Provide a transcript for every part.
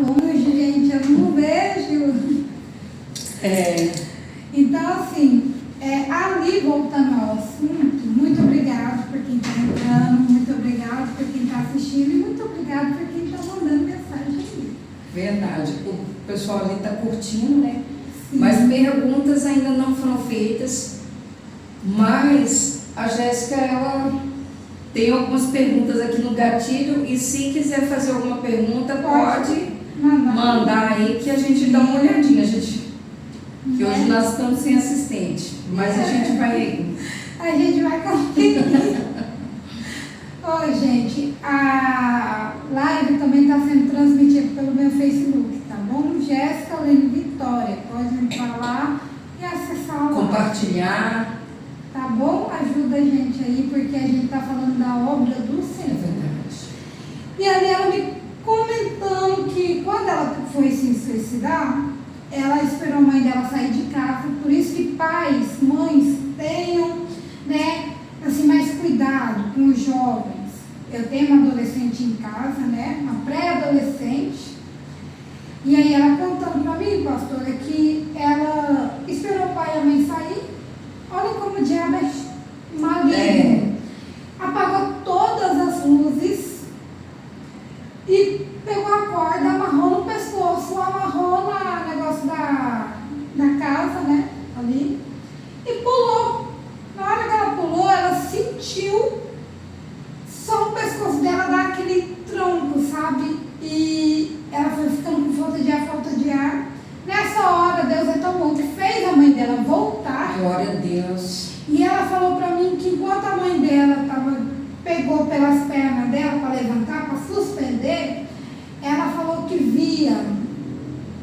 Longe, gente, eu não vejo. Então, assim, ali voltando ao assunto, muito obrigado por quem está entrando, muito obrigado por quem está assistindo e muito obrigado por quem está mandando mensagem aí. Verdade. O pessoal ali está curtindo, né? Sim. Mas perguntas ainda não foram feitas. Mas a Jéssica, ela tem algumas perguntas aqui no gatilho e se quiser fazer alguma pergunta, pode mandar aí que a gente dá uma olhadinha. Que hoje nós estamos sem assistente, mas a gente vai... A gente vai conseguir. Oi, gente, a live também está sendo transmitida pelo meu Facebook, tá bom? Jéssica Lene Vitória, pode entrar lá e acessar a live. Compartilhar. Tá bom? Ajuda a gente aí, porque a gente está falando da obra do Senhor. É verdade. E ali ela me comentando que quando ela foi se suicidar, ela esperou a mãe dela sair de casa, por isso que pais, mães, tenham, né, assim, mais cuidado com os jovens. Eu tenho uma adolescente em casa, né, uma pré-adolescente, e aí ela contando para mim, pastora, que ela esperou o pai e a mãe sair. Olha como o diabo é maligno. Apagou todas as luzes e pegou a corda, amarrou no pescoço, amarrou no negócio da casa, né, ali, e pulou. Na hora que ela pulou, ela sentiu só o pescoço dela dar aquele tronco, sabe? E ela foi ficando com falta de ar. Nessa hora, Deus é tão bom que fez a mãe dela voltar. Glória a Deus. E ela falou pra mim que enquanto a mãe dela pegou pelas pernas dela para levantar, para suspender, ela falou que via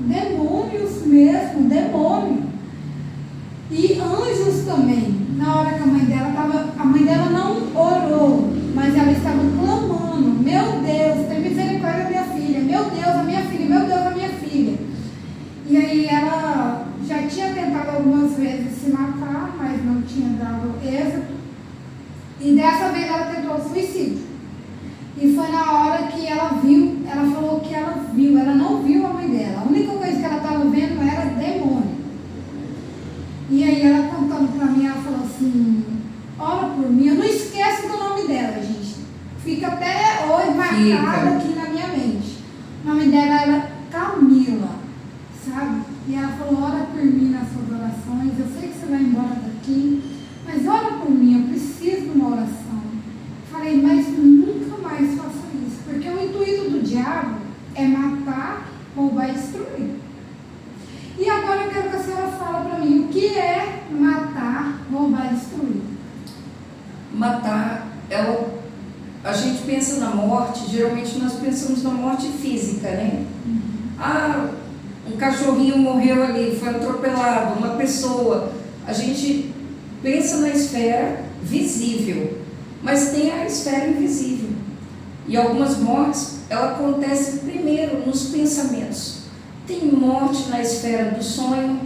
demônios mesmo, demônio. E anjos também. Na hora que a mãe dela não orou, mas ela estava clamando: meu Deus, tem misericórdia da minha filha, meu Deus, a minha filha, meu Deus, a minha filha. E aí ela já tinha tentado algumas vezes se matar, mas não tinha dado êxito. E dessa vez ela tentou o suicídio. E foi na hora que ela viu, ela falou que ela viu, ela não viu a mãe dela. A única coisa que ela estava vendo era demônio. E aí ela contando para mim, ela falou assim: ora por mim, eu não esqueço do nome dela, gente. Fica até hoje marcado aqui na minha mente. O nome dela era Camila, sabe? E ela falou: ora por mim nas suas orações, eu sei que você vai embora daqui, mas ora por mim, eu preciso de uma oração. Falei: mas nunca mais faça isso, porque o intuito do diabo é matar, roubar e destruir. E agora eu quero que a senhora fale para mim, o que é matar, roubar e destruir? Matar, a gente pensa na morte, geralmente nós pensamos na morte física, né? Um cachorrinho morreu ali, foi atropelado, uma pessoa. A gente pensa na esfera visível, mas tem a esfera invisível. E algumas mortes, ela acontece primeiro nos pensamentos. Tem morte na esfera do sonho.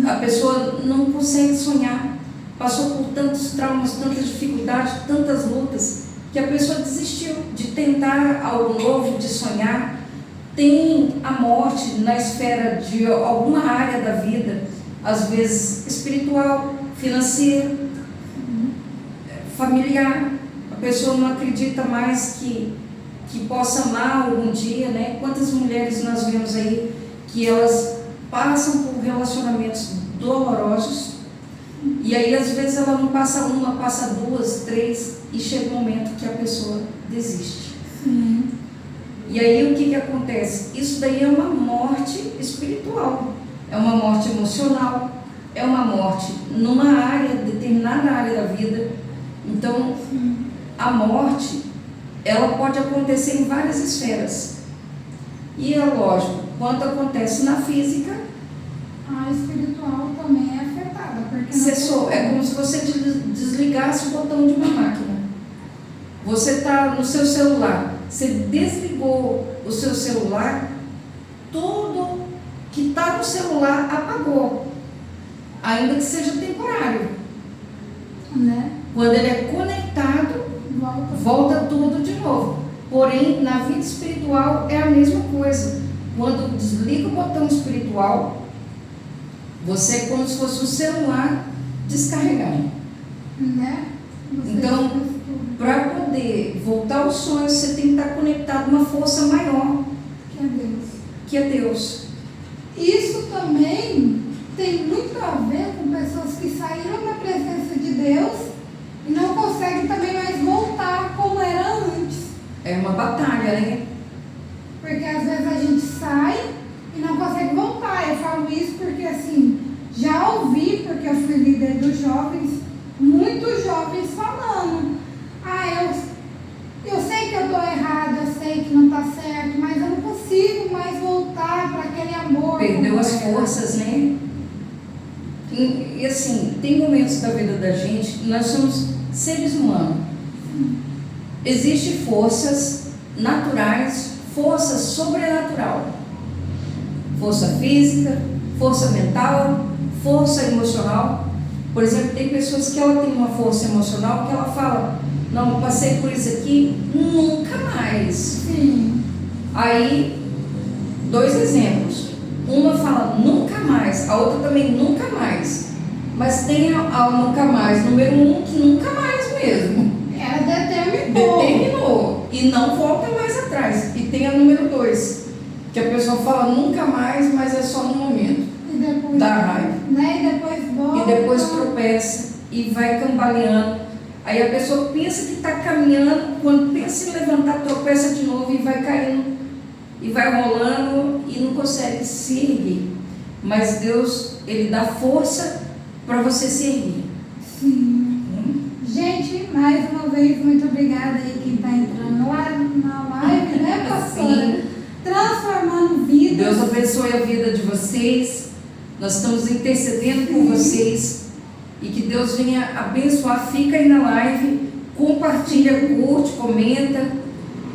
A pessoa não consegue sonhar, passou por tantos traumas, tantas dificuldades, tantas lutas, que a pessoa desistiu de tentar algo novo, de sonhar. Tem a morte na esfera de alguma área da vida, às vezes espiritual, financeira, familiar. A pessoa não acredita mais que possa amar algum dia, né? Quantas mulheres nós vemos aí que elas passam por relacionamentos dolorosos e aí às vezes ela não passa uma, passa duas, três e chega um momento que a pessoa desiste. E aí o que acontece? Isso daí é uma morte espiritual, é uma morte emocional, é uma morte numa área, determinada área da vida. Então, a morte, ela pode acontecer em várias esferas. E é lógico, quando acontece na física, A espiritual também é afetada, porque é como se você desligasse o botão de uma máquina. Você está no seu celular, você desligou o seu celular, tudo que está no celular apagou, ainda que seja temporário, né? Quando ele é conectado, volta tudo de novo. Porém, na vida espiritual é a mesma coisa. quando desliga o botão espiritual, você é como se fosse o celular descarregado. Né? Então, para poder voltar aos sonhos, você tem que estar conectado a uma força maior, que é Deus. que é Deus. Isso também tem muito a ver com pessoas que saíram da presença de Deus e não conseguem também mais voltar como era antes. É uma batalha, né? Porque às vezes a gente sai e não consegue voltar. Eu falo isso porque assim, já ouvi, porque eu fui líder dos jovens, muitos jovens falando, eu sei que eu estou errado, eu sei que não está certo, mas eu não consigo mais voltar para aquele amor. Perdeu as forças, né? E assim, tem momentos da vida da gente, nós somos seres humanos. Existem forças naturais, força sobrenatural. Força física, força mental, força emocional. Por exemplo, tem pessoas que ela tem uma força emocional que ela fala, não, eu passei por isso aqui, nunca mais. Sim. Aí, 2 exemplos. Uma fala nunca mais, a outra também nunca mais. Mas tem a nunca mais, número 1, que nunca mais mesmo. Ela determinou. E não volta mais atrás. E tem a número 2, que a pessoa fala nunca mais, mas é só no momento. E depois, dá raiva. Né? E depois volta. E depois tropeça e vai cambaleando. Aí a pessoa pensa que está caminhando, quando pensa em levantar, tropeça de novo e vai caindo. E vai rolando e não consegue se erguer. Mas Deus, Ele dá força para você se erguer. Sim. Gente, mais uma vez, muito obrigada aí quem está entrando lá na live, né, pastora? Sim. Transformando vidas. Deus abençoe a vida de vocês. Nós estamos intercedendo por vocês. E que Deus venha abençoar. Fica aí na live, compartilha, curte, comenta.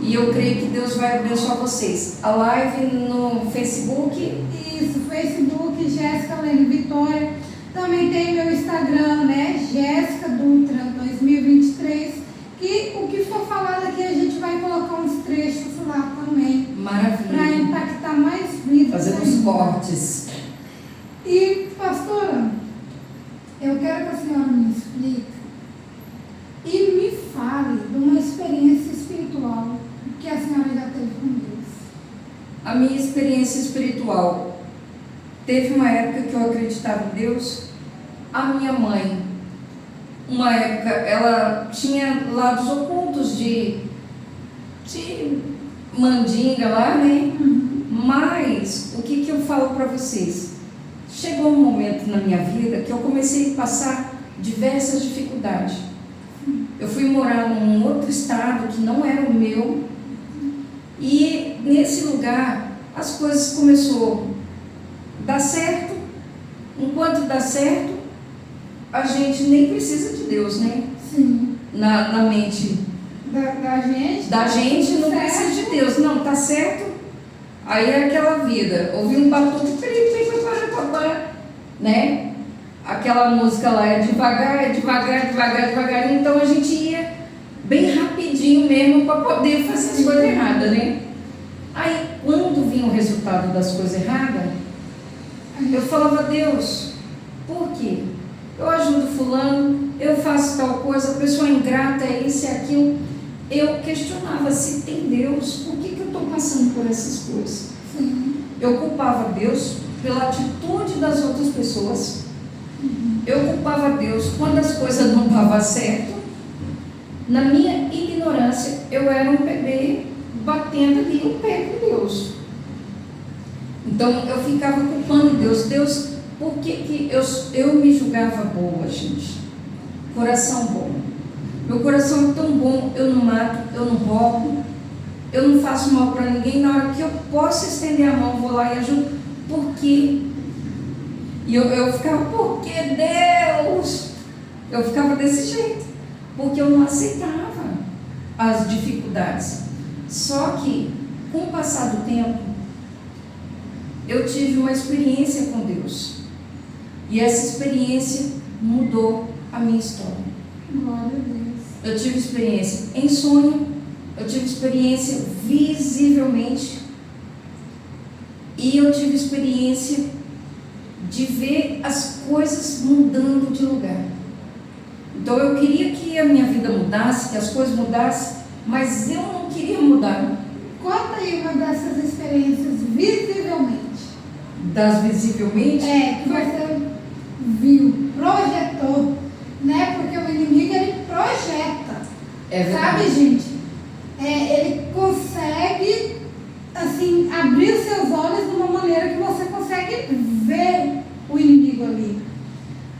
E eu creio que Deus vai abençoar vocês. A live no Facebook. Isso, Facebook, Jéssica Lene Vitória. Também tem meu Instagram, né? Jéssica Dutra 2023. Que o que for falado aqui a gente vai colocar uns trechos lá também. Maravilha. Para impactar mais vidas. Fazendo os cortes. E, pastora, eu quero que a senhora me explique e me fale de uma experiência espiritual que a senhora já teve com Deus. A minha experiência espiritual, teve uma época que eu acreditava em Deus. A minha mãe, uma época, ela tinha lados ocultos de mandinga lá, né? Mas, o que eu falo para vocês? Chegou um momento na minha vida que eu comecei a passar diversas dificuldades. Eu fui morar num outro estado que não era o meu. E nesse lugar, as coisas começaram a dar certo. Enquanto dá certo, a gente nem precisa de Deus, né? Sim. Na mente Da gente. da gente não certo. precisa de Deus. Não, tá certo. Aí é aquela vida. Ouvi um batuque, né? Aquela música lá é devagar, devagar, devagar, devagar. Então a gente ia bem rapidinho mesmo para poder fazer as coisas erradas, né? Aí quando vinha o resultado das coisas erradas, eu falava, Deus, por quê? Eu ajudo fulano, eu faço tal coisa, a pessoa é ingrata, é isso e aquilo. Eu questionava se tem Deus, por que eu estou passando por essas coisas? Sim. Eu culpava Deus pela atitude das outras pessoas. Eu culpava Deus quando as coisas não davam certo. Na minha ignorância, eu era um bebê batendo ali o pé com Deus. Então eu ficava culpando Deus. Deus, por que eu me julgava boa, gente? Coração bom. Meu coração é tão bom, eu não mato, eu não roubo, eu não faço mal para ninguém. Na hora que eu posso estender a mão, vou lá e ajudo. Por quê? E eu ficava, por que Deus? Eu ficava desse jeito, porque eu não aceitava as dificuldades. Só que, com o passar do tempo, eu tive uma experiência com Deus. E essa experiência mudou a minha história. Glória a Deus. Eu tive experiência em sonho, eu tive experiência visivelmente. E eu tive experiência de ver as coisas mudando de lugar. Então eu queria que a minha vida mudasse, que as coisas mudassem, mas eu não queria mudar. Conta aí uma dessas experiências visivelmente. Das visivelmente? Que você viu, projetou, né? Porque o inimigo, ele projeta. Sabe, gente? Ele consegue, assim, abrir os seus olhos de uma maneira que você consegue ver o inimigo ali.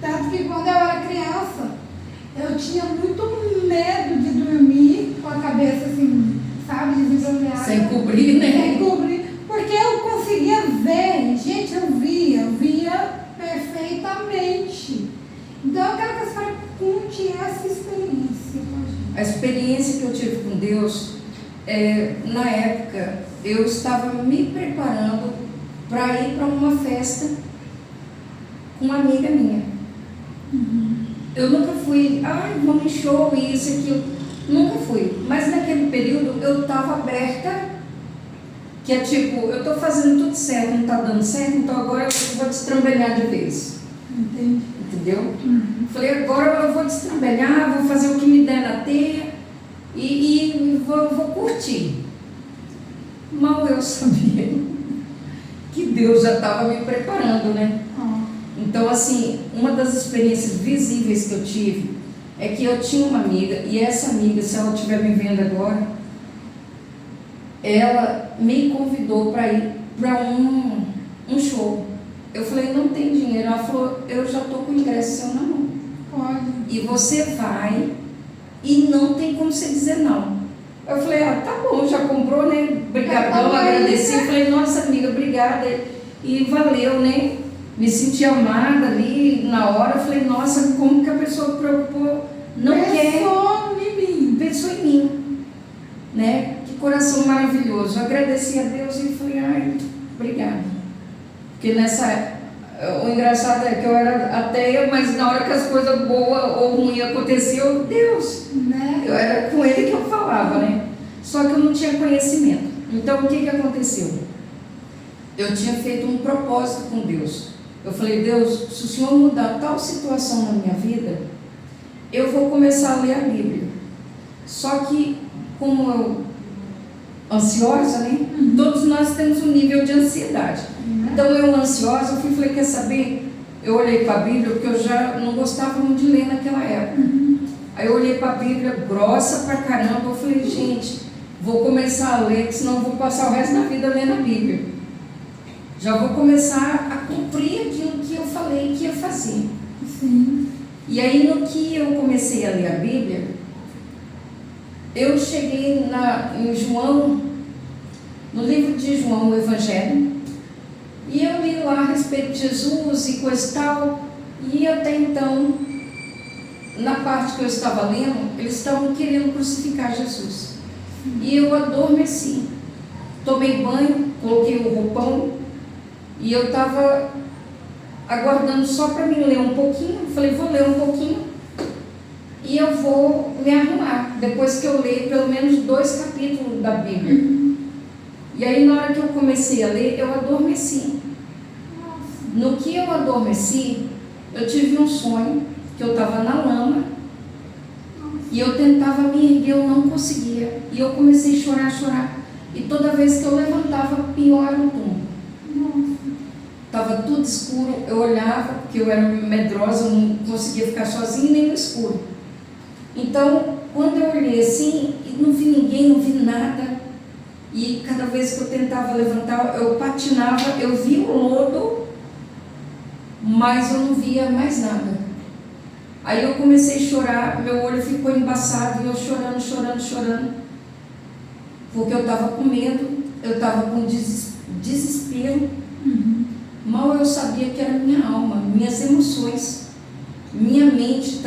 Tanto que quando eu era criança, eu tinha muito medo de dormir com a cabeça assim, sabe, desenvolvida. Sem cobrir, né? Sem cobrir, porque eu conseguia ver, gente, eu via perfeitamente. Então eu quero que a senhora conte essa experiência com a gente. A experiência que eu tive com Deus, na época, eu estava me preparando para ir para uma festa com uma amiga minha. Eu nunca fui, vamos em show, isso, aquilo. Nunca fui. Mas naquele período eu estava aberta, que é tipo, eu estou fazendo tudo certo, não está dando certo, então agora eu vou destrambelhar de vez. Entendi. Entendeu? Falei, agora eu vou destrambelhar, vou fazer o que me der na teia e vou curtir. Mal eu sabia que Deus já estava me preparando, né? Então, assim, uma das experiências visíveis que eu tive é que eu tinha uma amiga, e essa amiga, se ela estiver me vendo agora, ela me convidou para ir para um show. Eu falei, não tem dinheiro. Ela falou, eu já estou com o ingresso seu na mão. Pode. E você vai e não tem como você dizer não. Eu falei, tá bom, já comprou, né? Obrigadão, agradeci. Falei, nossa amiga, obrigada. E valeu, né? Me senti amada ali na hora. Eu falei, nossa, como que a pessoa preocupou? Pensou em mim, né? Que coração maravilhoso. Eu agradeci a Deus e falei, obrigada. Porque o engraçado é que eu era ateia, mas na hora que as coisas boas ou ruins aconteciam, Deus, né? Eu era com ele que eu falava, né? Só que eu não tinha conhecimento. Então o que aconteceu? Eu tinha feito um propósito com Deus. Eu falei, Deus, se o Senhor mudar tal situação na minha vida, eu vou começar a ler a Bíblia. Só que, como eu, ansiosa, né? Todos nós temos um nível de ansiedade. Então eu, ansiosa, falei, quer saber? Eu olhei para a Bíblia, porque eu já não gostava muito de ler naquela época. Aí eu olhei para a Bíblia, grossa pra caramba, eu falei, gente, vou começar a ler, senão eu vou passar o resto da vida lendo a Bíblia. Já vou começar a cumprir aquilo que eu falei que ia fazer. Sim. E aí, no que eu comecei a ler a Bíblia, eu cheguei em João, no livro de João, o Evangelho, e eu li lá a respeito de Jesus e coisa e tal, e até então, na parte que eu estava lendo, eles estavam querendo crucificar Jesus. E eu adormeci. Tomei banho, coloquei o roupão, e eu estava aguardando só para mim ler um pouquinho. Falei, vou ler um pouquinho e eu vou me arrumar, depois que eu ler pelo menos 2 capítulos da Bíblia. E aí, na hora que eu comecei a ler, eu adormeci. No que eu adormeci, eu tive um sonho, que eu estava na lama, e eu tentava me erguer, eu não conseguia. E eu comecei a chorar. E toda vez que eu levantava, pior o tom. Estava tudo escuro, eu olhava, porque eu era medrosa, eu não conseguia ficar sozinha nem no escuro. Então, quando eu olhei assim, não vi ninguém, não vi nada, e cada vez que eu tentava levantar, eu patinava, eu via o lodo, mas eu não via mais nada. Aí eu comecei a chorar, meu olho ficou embaçado, e eu chorando, porque eu estava com medo, eu estava com desespero. Mal eu sabia que era minha alma, minhas emoções, minha mente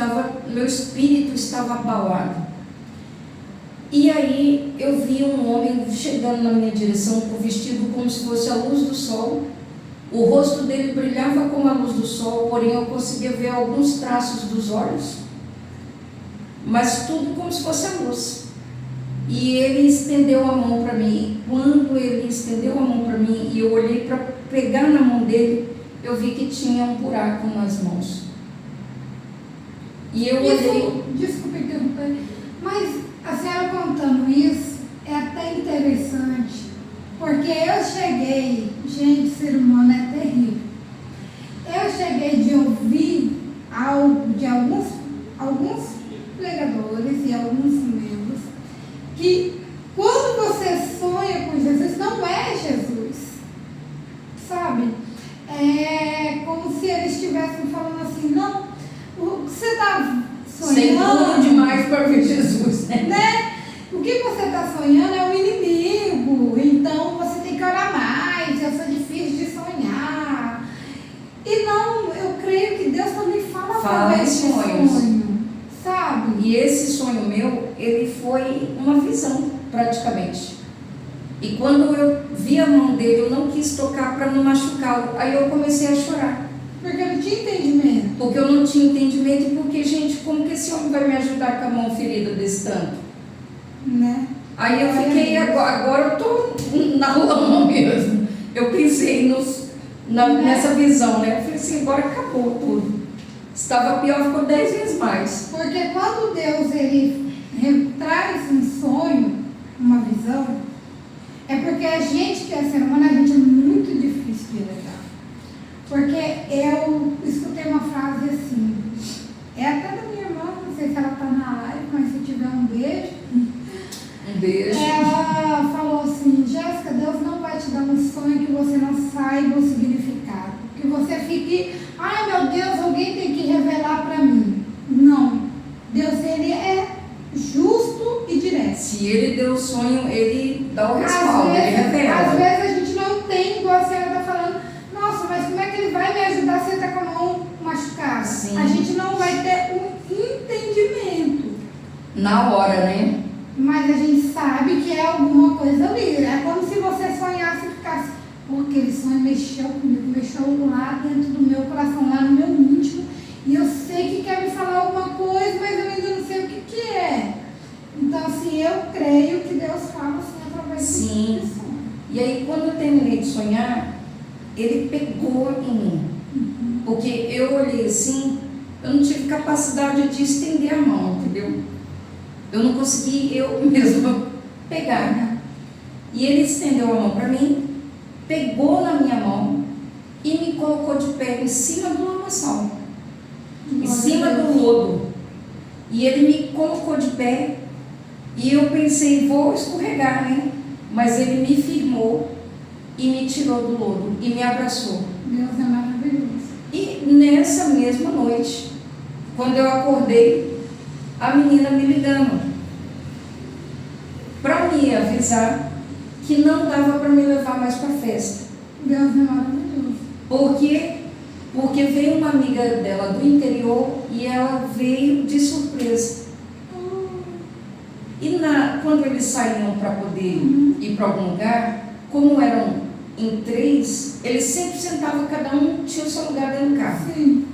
meu espírito estava abalado. E aí eu vi um homem chegando na minha direção, com vestido como se fosse a luz do sol. O rosto dele brilhava como a luz do sol, porém eu conseguia ver alguns traços dos olhos, mas tudo como se fosse a luz. E ele estendeu a mão para mim. Quando ele estendeu a mão para mim e eu olhei para pegar na mão dele, eu vi que tinha um buraco nas mãos. E eu olhei... Desculpa interromper, mas a senhora contando isso é até interessante, porque eu cheguei, gente, ser humano é terrível. Eu cheguei de ouvir algo de alguns pregadores e alguns membros que quando você sonha com Jesus, não é Jesus, sabe? É como se eles estivessem falando assim, não, o que você está sonhando... Sem demais para ver Jesus, né? O que você está sonhando é um inimigo, então você tem que orar mais, eu sou difícil de sonhar. E não, eu creio que Deus também fala através de sonho, sabe? E esse sonho meu, ele foi uma visão, praticamente. E quando eu vi a mão dele, eu não quis tocar para não machucá-lo. Aí eu comecei a chorar. Porque eu não tinha entendimento. Porque eu não tinha entendimento e porque, gente, como que esse homem vai me ajudar com a mão ferida desse tanto? Né? Aí eu fiquei, agora eu tô na lama mesmo. Eu pensei nessa visão, né? Eu falei assim, agora acabou tudo. Estava pior, ficou 10 vezes mais. Porque quando Deus, ele traz um sonho, uma visão, é porque a gente que é ser humano, a gente é muito difícil de lidar. Porque eu escutei uma frase assim, é até da minha irmã, não sei se ela está na live, mas se tiver um beijo. Um beijo. Ela falou assim, Jéssica, Deus não vai te dar um sonho que você não saiba o significado. Que você fique, ai meu Deus, alguém tem que revelar para mim. Não. Deus, ele é justo e direto. Se ele deu o sonho, ele dá o respaldo, ele revela. Às vezes a gente não tem, igual a senhora está falando, nossa, mas como é que ele vai me ajudar se ele está com a mão machucada? Sim. A gente não vai ter um entendimento. Na hora, né? Mas a gente sabe que é alguma coisa ali. É como se você sonhasse e ficasse, pô, aquele sonho mexeu comigo, mexeu lá dentro do meu coração, lá no meu íntimo, e eu sei que quer me falar alguma coisa, mas eu ainda não sei o que é. Então, assim, eu creio que Deus fala assim através do sonho. E aí, quando eu terminei de sonhar, ele pegou em mim. Porque eu olhei assim, eu não tive capacidade de estender a mão, entendeu? Eu não consegui eu mesma pegar. E ele estendeu a mão para mim, pegou na minha mão e me colocou de pé em cima do lamaçal, em cima do lodo. E ele me colocou de pé e eu pensei, vou escorregar, né? Mas ele me firmou e me tirou do lodo e me abraçou. Deus é maravilhoso. E nessa mesma noite, quando eu acordei, a menina me ligando para me avisar que não dava para me levar mais para a festa. Deus é maravilhoso. Por quê? Porque veio uma amiga dela do interior e ela veio de surpresa. E quando eles saíam para poder ir para algum lugar, como eram em 3, eles sempre sentavam, cada um tinha o seu lugar dentro do carro. Sim.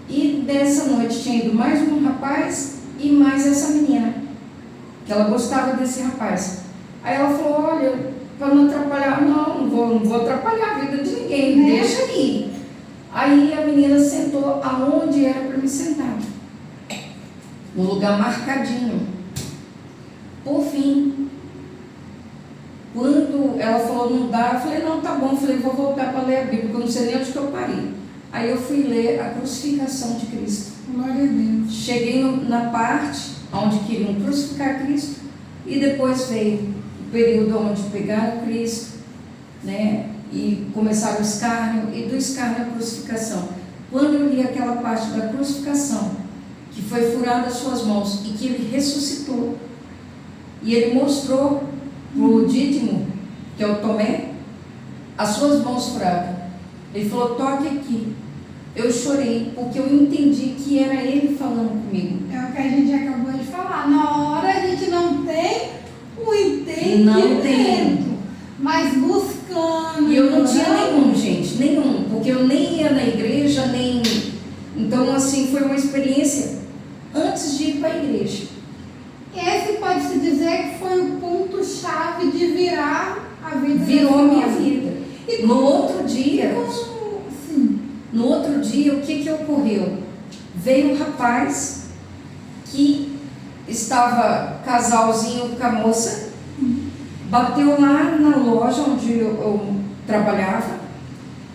E dessa noite tinha ido mais um rapaz e mais essa menina, que ela gostava desse rapaz. Aí ela falou, olha, para não atrapalhar, não vou atrapalhar a vida de ninguém, deixa aí. Aí a menina sentou aonde era para me sentar, no lugar marcadinho. Por fim, quando ela falou não dá, eu falei, não, tá bom, eu falei, vou voltar para ler a Bíblia, porque eu não sei nem onde que eu parei. Aí eu fui ler a crucificação de Cristo. Glória a Deus. Cheguei na parte onde queriam crucificar Cristo e depois veio o período onde pegaram Cristo, né, e começaram o escárnio e do escárnio a crucificação. Quando eu li aquela parte da crucificação, que foi furada as suas mãos e que ele ressuscitou, e ele mostrou para o Dídimo, que é o Tomé, as suas mãos furadas. Ele falou, toque aqui. Eu chorei, porque eu entendi que era ele falando comigo. É o que a gente acabou de falar. Na hora a gente não tem o entendimento. Não tem. Mas buscando. E eu não tinha nenhum, gente, nenhum. Porque eu nem ia na igreja, nem... Então, assim, foi uma experiência antes de ir para a igreja. Esse pode se dizer ocorreu? Veio um rapaz que estava casalzinho com a moça, bateu lá na loja onde eu trabalhava,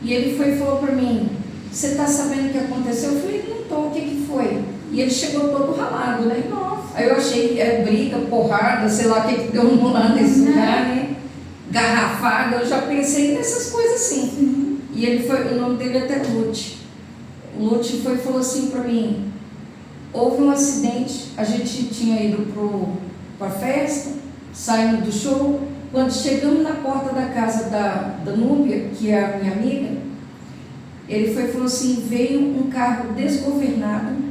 e ele foi e falou para mim: você está sabendo o que aconteceu? Eu falei: não estou, o que foi? E ele chegou todo ralado, né? Nossa. Aí eu achei briga, porrada, sei lá o que deu lá nesse lugar, né? Garrafada, eu já pensei nessas coisas assim. Sim. E ele foi, o nome dele é até Lute. O Lute foi e falou assim para mim: houve um acidente, a gente tinha ido para a festa, saindo do show, quando chegamos na porta da casa da Núbia, que é a minha amiga, ele foi e falou assim: veio um carro desgovernado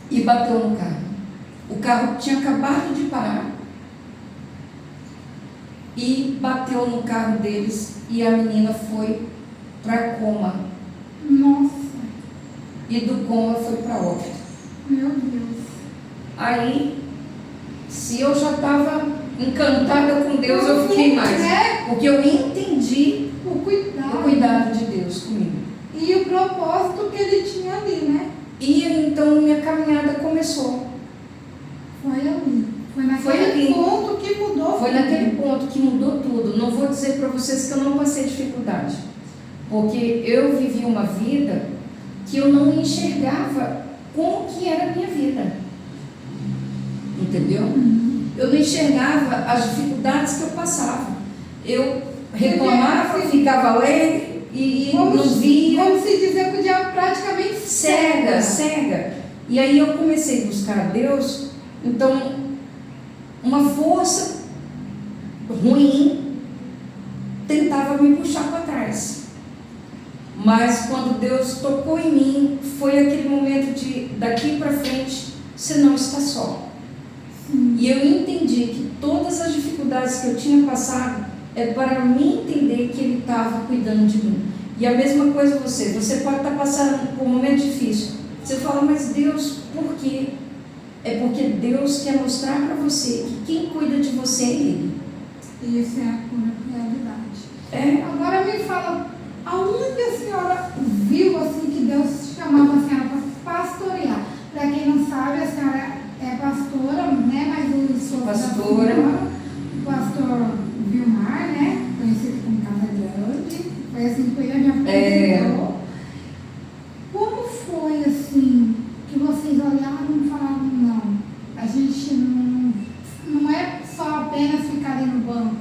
e bateu no carro. O carro tinha acabado de parar e bateu no carro deles, e a menina foi para coma. Nossa. E do coma foi para óbito. Meu Deus. Aí, se eu já estava encantada com Deus, eu fiquei mais. Porque eu entendi O cuidado. o cuidado de Deus comigo. E o propósito que ele tinha ali, né? E então minha caminhada começou. Foi ali. Foi naquele Foi ali. ponto que mudou. Foi naquele ponto que mudou tudo. Não vou dizer para vocês que eu não passei dificuldade, porque eu vivi uma vida que eu não enxergava como que era a minha vida. Entendeu? Eu não enxergava as dificuldades que eu passava. Eu reclamava, ficava alegre e não via. Vamos se dizer que o diabo praticamente Cega. E aí eu comecei a buscar a Deus. Então, uma força ruim tentava me puxar para trás. Mas quando Deus tocou em mim, foi aquele momento de, daqui para frente, você não está só. Sim. E eu entendi que todas as dificuldades que eu tinha passado é para mim entender que Ele estava cuidando de mim. E a mesma coisa você pode estar passando por um momento difícil. Você fala: mas Deus, por quê? É porque Deus quer mostrar para você que quem cuida de você é Ele. Isso é a pura realidade. É. Agora me fala, aonde a senhora viu assim que Deus chamava a senhora para pastorear? Para quem não sabe, a senhora é pastora, né? Mas o sou Pastora. o pastor Vilmar, né? Conhecido como Casa Grande. Foi assim que ele me apresentou. Como foi assim que vocês olharam e falaram: não, a gente não é só apenas ficar ali no banco.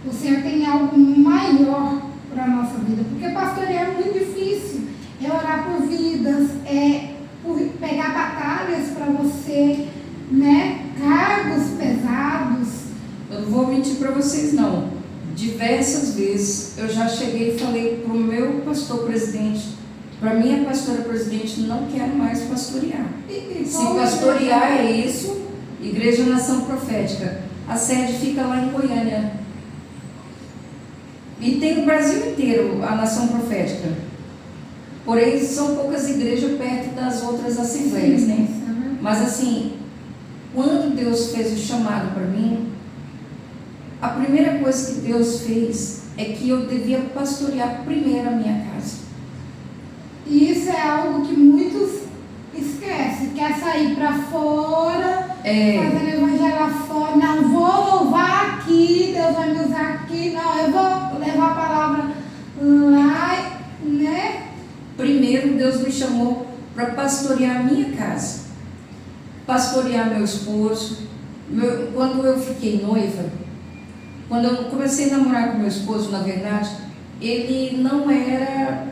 O Senhor tem algo maior para a nossa vida, porque pastorear é muito difícil. É orar por vidas, é por pegar batalhas para você, né? Cargos pesados. Eu não vou mentir para vocês, não. Diversas vezes eu já cheguei e falei para o meu pastor presidente: para minha pastora presidente, não quero mais pastorear. Se pastorear é isso, Igreja Nação Profética. A sede fica lá em Goiânia. E tem no Brasil inteiro a Nação Profética. Porém, são poucas igrejas perto das outras assembleias, né? Mas assim, quando Deus fez o chamado para mim, a primeira coisa que Deus fez é que eu devia pastorear primeiro a minha casa. E isso é algo que muitos esquecem. Quer sair para fora, fazendo evangelho lá fora. Não, vou louvar aqui, Deus vai me usar aqui. Não, eu vou levar a palavra lá, né? Primeiro, Deus me chamou para pastorear a minha casa, pastorear meu esposo. Quando eu fiquei noiva, quando eu comecei a namorar com meu esposo, na verdade, ele não era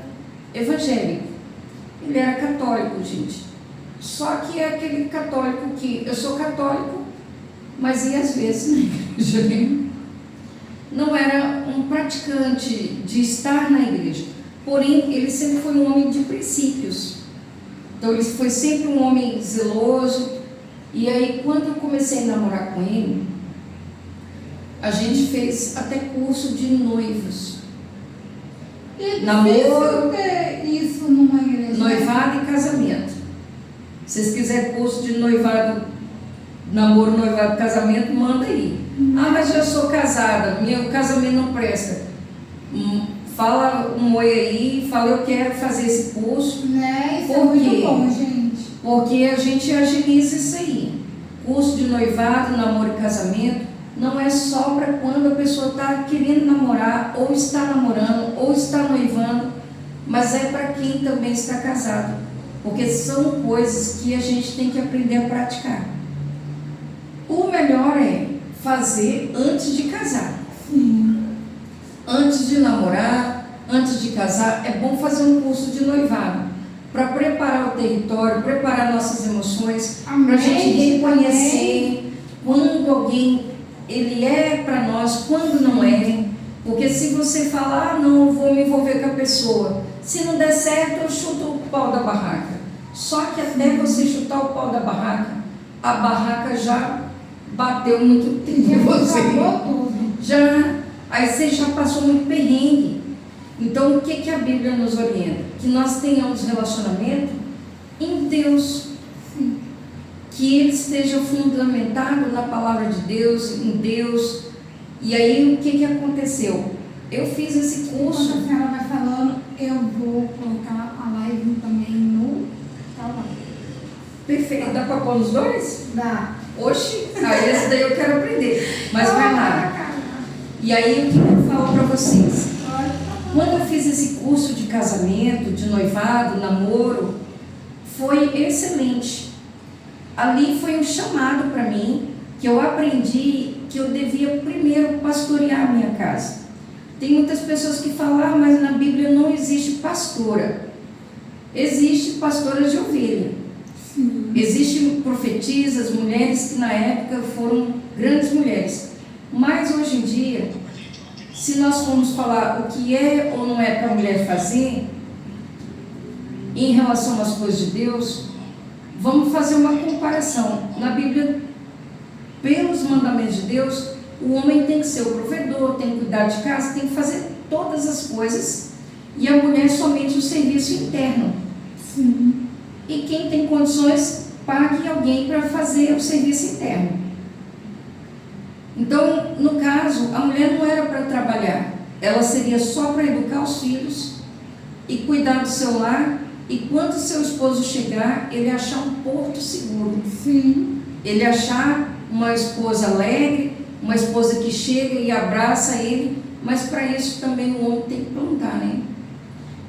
evangélico, ele era católico, gente. Só que é aquele católico que eu sou católico, mas ia às vezes na igreja, né? Não era um praticante de estar na igreja. Porém, ele sempre foi um homem de princípios. Então, ele foi sempre um homem zeloso. E aí, quando eu comecei a namorar com ele, a gente fez até curso de noivos. E é namoro, ter isso numa igreja. Noivado e casamento. Se vocês quiserem curso de noivado, namoro, noivado, casamento, manda aí. Ah, mas eu sou casada, meu casamento não presta. fala um oi aí, fala eu quero fazer esse curso. Né? Isso é Por quê? muito bom, gente. Porque a gente agiliza isso aí. Curso de noivado, namoro e casamento não é só para quando a pessoa está querendo namorar, ou está namorando, ou está noivando, mas é para quem também está casado. Porque são coisas que a gente tem que aprender a praticar. O melhor é fazer antes de casar. Sim. Antes de namorar, antes de casar, é bom fazer um curso de noivado para preparar o território, preparar nossas emoções, para a gente reconhecer quando alguém ele é para nós, quando não é. Porque se você falar, não, eu vou me envolver com a pessoa, se não der certo, eu chuto o pau da barraca. Só que até você chutar o pau da barraca, a barraca já bateu muito tempo em você. Já, aí você já passou muito perrengue. Então, o que a Bíblia nos orienta? Que nós tenhamos relacionamento em Deus. Sim. Que ele esteja fundamentado na palavra de Deus, em Deus. E aí, o que aconteceu? Eu fiz esse curso. Quando a senhora vai falando, eu vou colocar a live também no canal. Perfeito. Dá para pôr os dois? Dá. Oxi, aí esse daí eu quero aprender. Mas vai lá. E aí, o que eu falo para vocês? Quando eu fiz esse curso de casamento, de noivado, namoro, foi excelente. Ali foi um chamado para mim, que eu aprendi que eu devia primeiro pastorear a minha casa. Tem muitas pessoas que falam, mas na Bíblia não existe pastora. Existe pastora de ovelha. Sim. Existem profetisas, mulheres que na época foram grandes mulheres. Mas hoje em dia, se nós formos falar o que é ou não é para a mulher fazer, em relação às coisas de Deus, vamos fazer uma comparação. Na Bíblia, pelos mandamentos de Deus, o homem tem que ser o provedor, tem que cuidar de casa, tem que fazer todas as coisas, e a mulher somente o serviço interno. Sim. E quem tem condições, pague alguém para fazer o serviço interno. Então, no caso, a mulher não era para trabalhar, ela seria só para educar os filhos e cuidar do seu lar, e quando seu esposo chegar, ele achar um porto seguro. Sim. Ele achar uma esposa alegre, uma esposa que chega e abraça ele, mas para isso também o homem tem que plantar, né?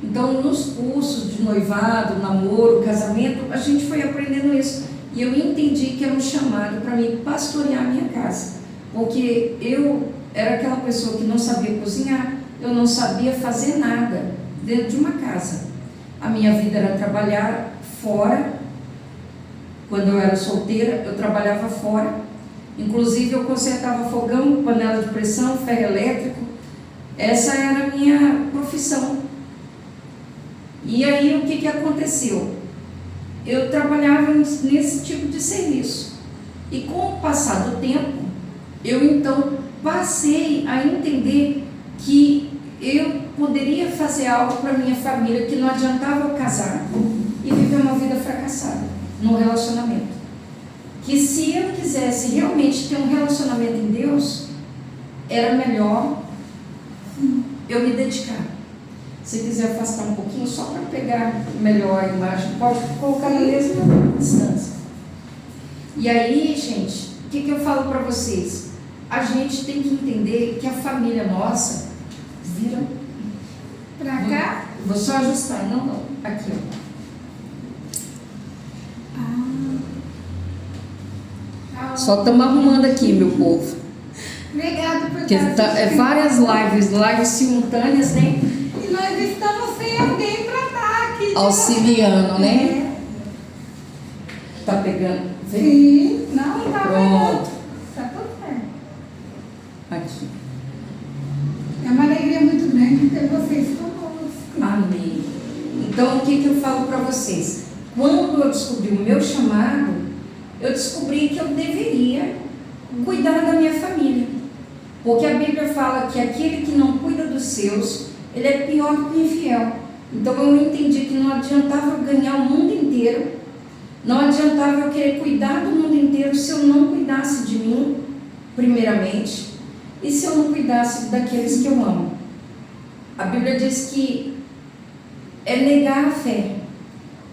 Então, nos cursos de noivado, namoro, casamento, a gente foi aprendendo isso. E eu entendi que era um chamado para mim pastorear a minha casa. Porque eu era aquela pessoa que não sabia cozinhar, eu não sabia fazer nada dentro de uma casa. A minha vida era trabalhar fora. Quando eu era solteira, eu trabalhava fora. Inclusive, eu consertava fogão, panela de pressão, ferro elétrico. Essa era a minha profissão. E aí, o que aconteceu? Eu trabalhava nesse tipo de serviço. E com o passar do tempo, eu então passei a entender que eu poderia fazer algo para minha família, que não adiantava eu casar e viver uma vida fracassada no relacionamento. Que se eu quisesse realmente ter um relacionamento em Deus, era melhor eu me dedicar. Se quiser afastar um pouquinho, só para pegar melhor a imagem, pode colocar na mesma distância. E aí, gente, o que eu falo para vocês? A gente tem que entender que a família nossa vira Pra cá? Vou só ajustar, não, aqui, ó. Só estamos arrumando aqui, meu povo. Obrigada por Porque estar várias lives simultâneas, né? E nós estamos sem alguém para estar aqui. Auxiliando, né? Tá pegando? Vem. Sim, não, tá Pronto. pegando. Tá tudo certo. Aqui. É uma alegria muito grande ter vocês conosco. Amém. Então, o que eu falo para vocês? Quando eu descobri o meu chamado, eu descobri que eu deveria cuidar da minha família. Porque a Bíblia fala que aquele que não cuida dos seus, ele é pior do que infiel. Então eu entendi que não adiantava eu ganhar o mundo inteiro, não adiantava eu querer cuidar do mundo inteiro se eu não cuidasse de mim, primeiramente, e se eu não cuidasse daqueles que eu amo. A Bíblia diz que é negar a fé,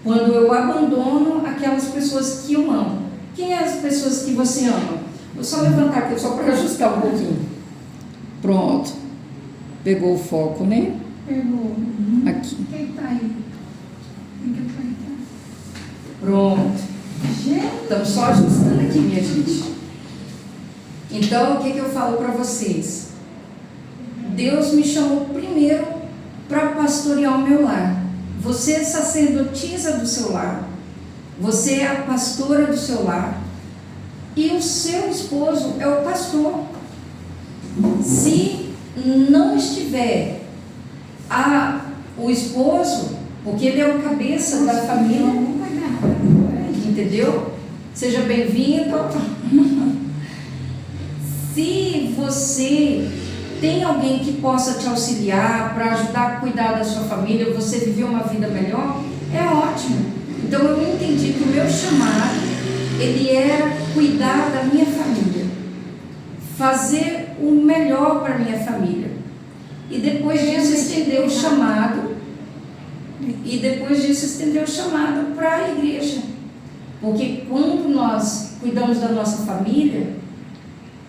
quando eu abandono aquelas pessoas que eu amo. Quem é as pessoas que você ama? Vou só levantar aqui, só para ajustar um pouquinho. Pronto. Pegou o foco, né? Pegou. Aqui. Quem tá aí? Tem que aproveitar. Pronto. Gente, Estamos só ajustando aqui, minha gente. Então, o que eu falo para vocês? Deus me chamou primeiro para pastorear o meu lar. Você é sacerdotisa do seu lar. Você é a pastora do seu lar. E o seu esposo é o pastor. Se não estiver o esposo, porque ele é o cabeça da família, não vai dar nada. entendeu? Seja bem-vindo. Se você tem alguém que possa te auxiliar para ajudar a cuidar da sua família, você viver uma vida melhor, é ótimo. Então eu entendi que o meu chamado, ele era cuidar da minha família, fazer o melhor para a minha família. E depois disso estendeu o chamado, para a igreja. Porque quando nós cuidamos da nossa família,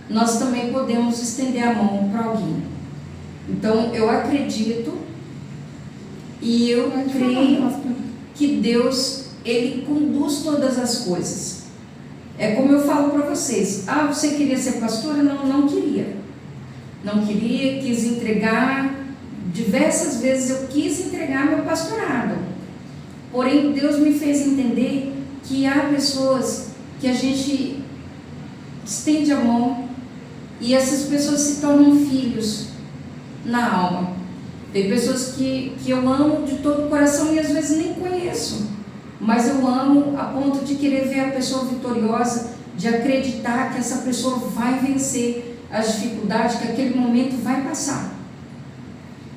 nós também podemos estender a mão para alguém. Então eu acredito e eu creio que Deus, Ele conduz todas as coisas. É como eu falo para vocês: você queria ser pastora? Não queria. Não queria, quis entregar. Diversas vezes eu quis entregar meu pastorado. Porém, Deus me fez entender que há pessoas que a gente estende a mão e essas pessoas se tornam filhos na alma. Tem pessoas que eu amo de todo o coração e às vezes nem conheço, mas eu amo a ponto de querer ver a pessoa vitoriosa, de acreditar que essa pessoa vai vencer as dificuldades, que aquele momento vai passar.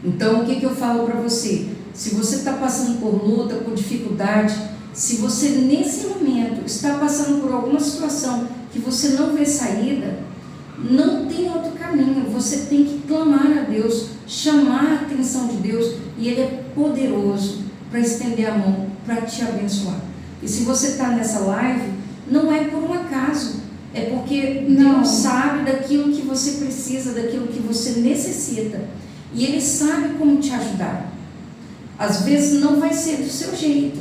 Então, o que eu falo para você? Se você está passando por luta, por dificuldade, se você nesse momento está passando por alguma situação que você não vê saída, não tem outro caminho. Você tem que clamar a Deus, chamar a atenção de Deus, e Ele é poderoso para estender a mão, para te abençoar. E se você está nessa live, não é por um acaso, é porque Deus sabe daquilo que você precisa, daquilo que você necessita, e Ele sabe como te ajudar. Às vezes não vai ser do seu jeito,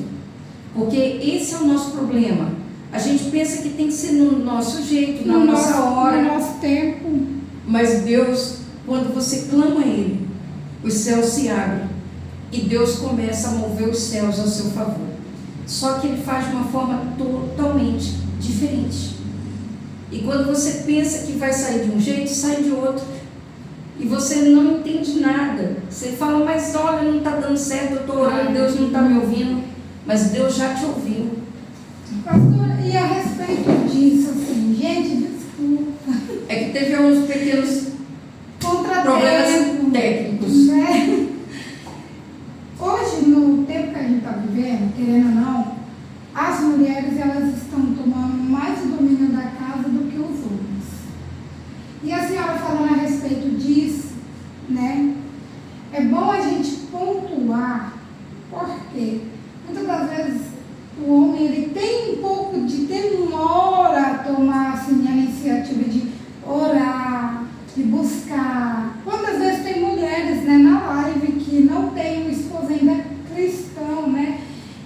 porque esse é o nosso problema. A gente pensa que tem que ser no nosso jeito, na nossa hora, no nosso tempo. Mas Deus, quando você clama a Ele, os céus se abrem e Deus começa a mover os céus ao seu favor. Só que Ele faz de uma forma totalmente diferente. E quando você pensa que vai sair de um jeito, sai de outro. E você não entende nada. Você fala: mas olha, não está dando certo, eu estou orando, Deus não está me ouvindo. Mas Deus já te ouviu. Pastora, e a respeito disso, assim, gente, desculpa. É que teve uns pequenos problemas técnicos. Né? Hoje, no tempo que a gente está vivendo, querendo ou não, as mulheres, elas estão tomando mais o domínio da casa do que os homens. E a senhora falando a respeito disso, né? É bom a gente pontuar, porque muitas das vezes o homem, ele tem um pouco de demora a tomar assim, a iniciativa de orar, de buscar. Quantas vezes tem mulheres, né, na live que não tem um esposo ainda cristão, né?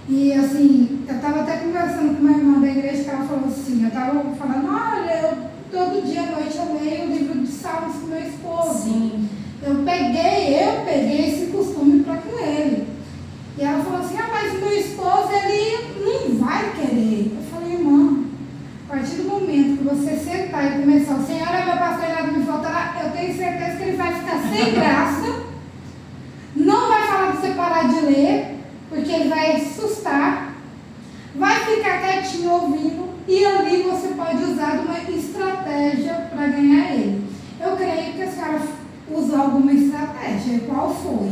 E assim, eu estava até conversando com uma irmã da igreja que ela falou assim, eu estava falando: olha, todo dia à noite eu leio o livro de Salmos com meu esposo. Sim. Eu peguei esse costume para com ele. E ela falou assim: mas meu esposo, ele não vai querer. Eu falei: irmã, a partir do momento que você sentar e começar: o Senhor é meu pastor e nada me faltará, eu tenho certeza que ele vai ficar sem graça, não vai falar para você parar de ler, porque ele vai assustar, vai ficar quietinho ouvindo, e ali você pode usar uma estratégia para ganhar ele. Eu creio que a senhora usou alguma estratégia. Qual foi?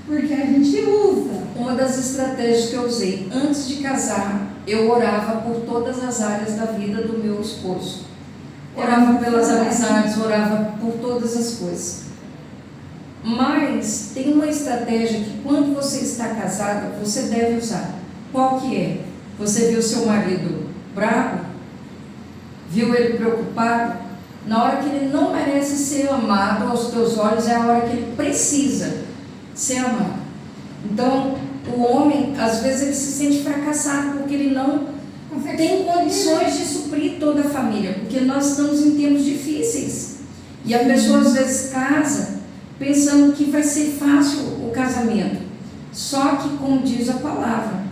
Porque a gente usa. Uma das estratégias que eu usei antes de casar, eu orava por todas as áreas da vida do meu esposo. Orava pelas amizades, orava por todas as coisas. Mas Mas tem uma estratégia que quando você está casada, você deve usar. Qual que é? Você viu seu marido bravo? Viu ele preocupado? Na hora que ele não merece ser amado aos teus olhos, é a hora que ele precisa ser amado. Então, o homem, às vezes, ele se sente fracassado porque ele não tem condições de suprir toda a família, porque nós estamos em tempos difíceis. E a pessoa, às vezes, casa pensando que vai ser fácil o casamento. Só que, como diz a palavra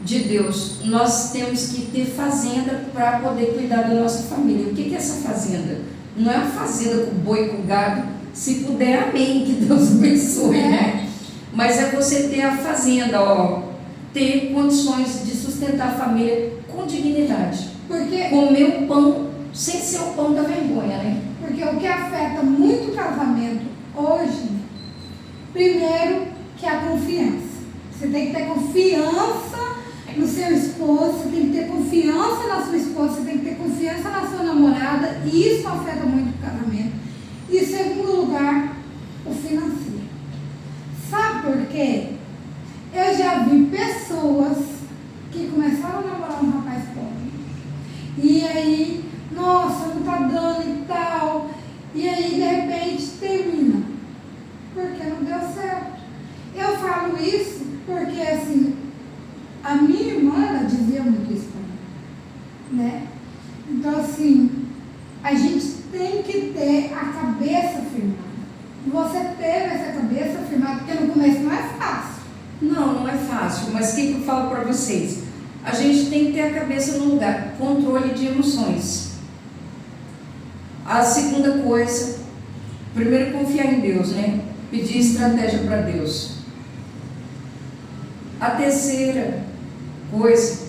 de Deus, nós temos que ter fazenda para poder cuidar da nossa família. O que é essa fazenda? Não é uma fazenda com boi, com gado. Se puder, amém, que Deus abençoe, né? Mas é você ter a fazenda, ter condições de sustentar a família com dignidade. Porque comer o pão sem ser o pão da vergonha, né? Porque o que afeta muito o casamento hoje, primeiro, que é a confiança. Você tem que ter confiança no seu esposo, você tem que ter confiança na sua esposa, você tem que ter confiança na sua namorada, e isso afeta muito o casamento. E, em segundo lugar, o financeiro. Sabe por quê? Eu já vi pessoas que começaram a namorar um rapaz pobre, e aí, nossa, não tá dando e tal, e aí de repente termina, porque não deu certo. Eu falo isso porque, assim, a minha irmã, ela dizia muito isso pra mim, né? Então, assim, a gente tem que ter a cabeça firmada. Você teve essa cabeça firmada, porque no começo não é fácil. Não é fácil, mas o que eu falo para vocês? A gente tem que ter a cabeça no lugar, controle de emoções. A segunda coisa, primeiro confiar em Deus, né? Pedir estratégia para Deus. A terceira coisa,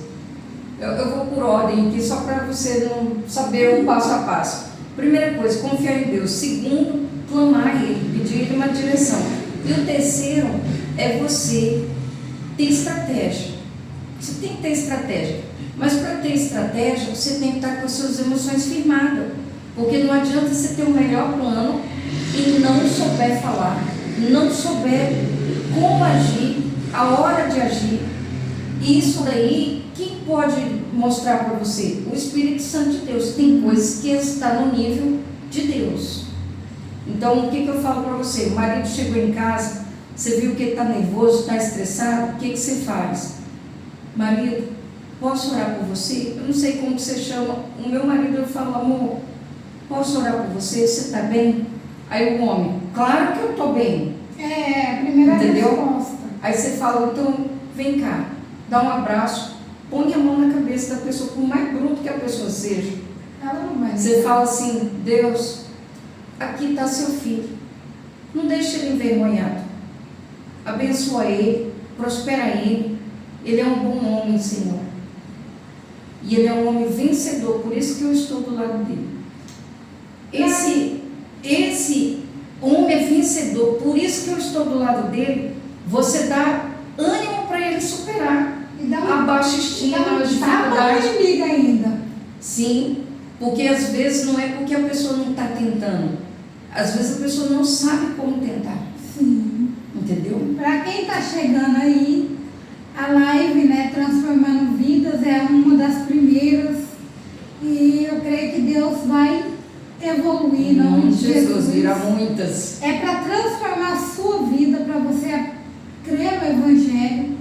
eu vou por ordem aqui, só para você não saber o passo a passo. Primeira coisa, confiar em Deus. Segundo, clamar a Ele, pedir Ele uma direção. E o terceiro é você ter estratégia. Você tem que ter estratégia. Mas para ter estratégia, você tem que estar com as suas emoções firmadas. Porque não adianta você ter o melhor plano e não souber falar, não souber como agir, a hora de agir. E isso daí, quem pode mostrar para você? O Espírito Santo de Deus. Tem coisas que estão no nível de Deus. Então, o que eu falo para você? O marido chegou em casa, você viu que ele está nervoso, está estressado, o que você faz? Marido, posso orar por você? Eu não sei como você chama. O meu marido fala, amor, posso orar por você? Você está bem? Aí o homem, claro que eu estou bem. É, a primeira resposta. Aí você fala, então, vem cá, dá um abraço, põe a mão na cabeça da pessoa, por mais bruto que a pessoa seja. Ela não vai. Você fala assim, Deus, aqui está seu filho, não deixe ele envergonhado, abençoa ele, prospera ele é um bom homem, Senhor, e ele é um homem vencedor, por isso que eu estou do lado dele. Esse homem é vencedor, por isso que eu estou do lado dele. Você dá ânimo para ele superar a baixa estima, a dificuldade. Inimiga ainda. Sim, porque às vezes não é porque a pessoa não está tentando, às vezes a pessoa não sabe como tentar. Sim. Entendeu? Para quem está chegando aí, a live, né, Transformando Vidas, é uma das primeiras, e eu creio que Deus vai evoluir, não Jesus, virá muitas. É para transformar a sua vida, para você crer no Evangelho,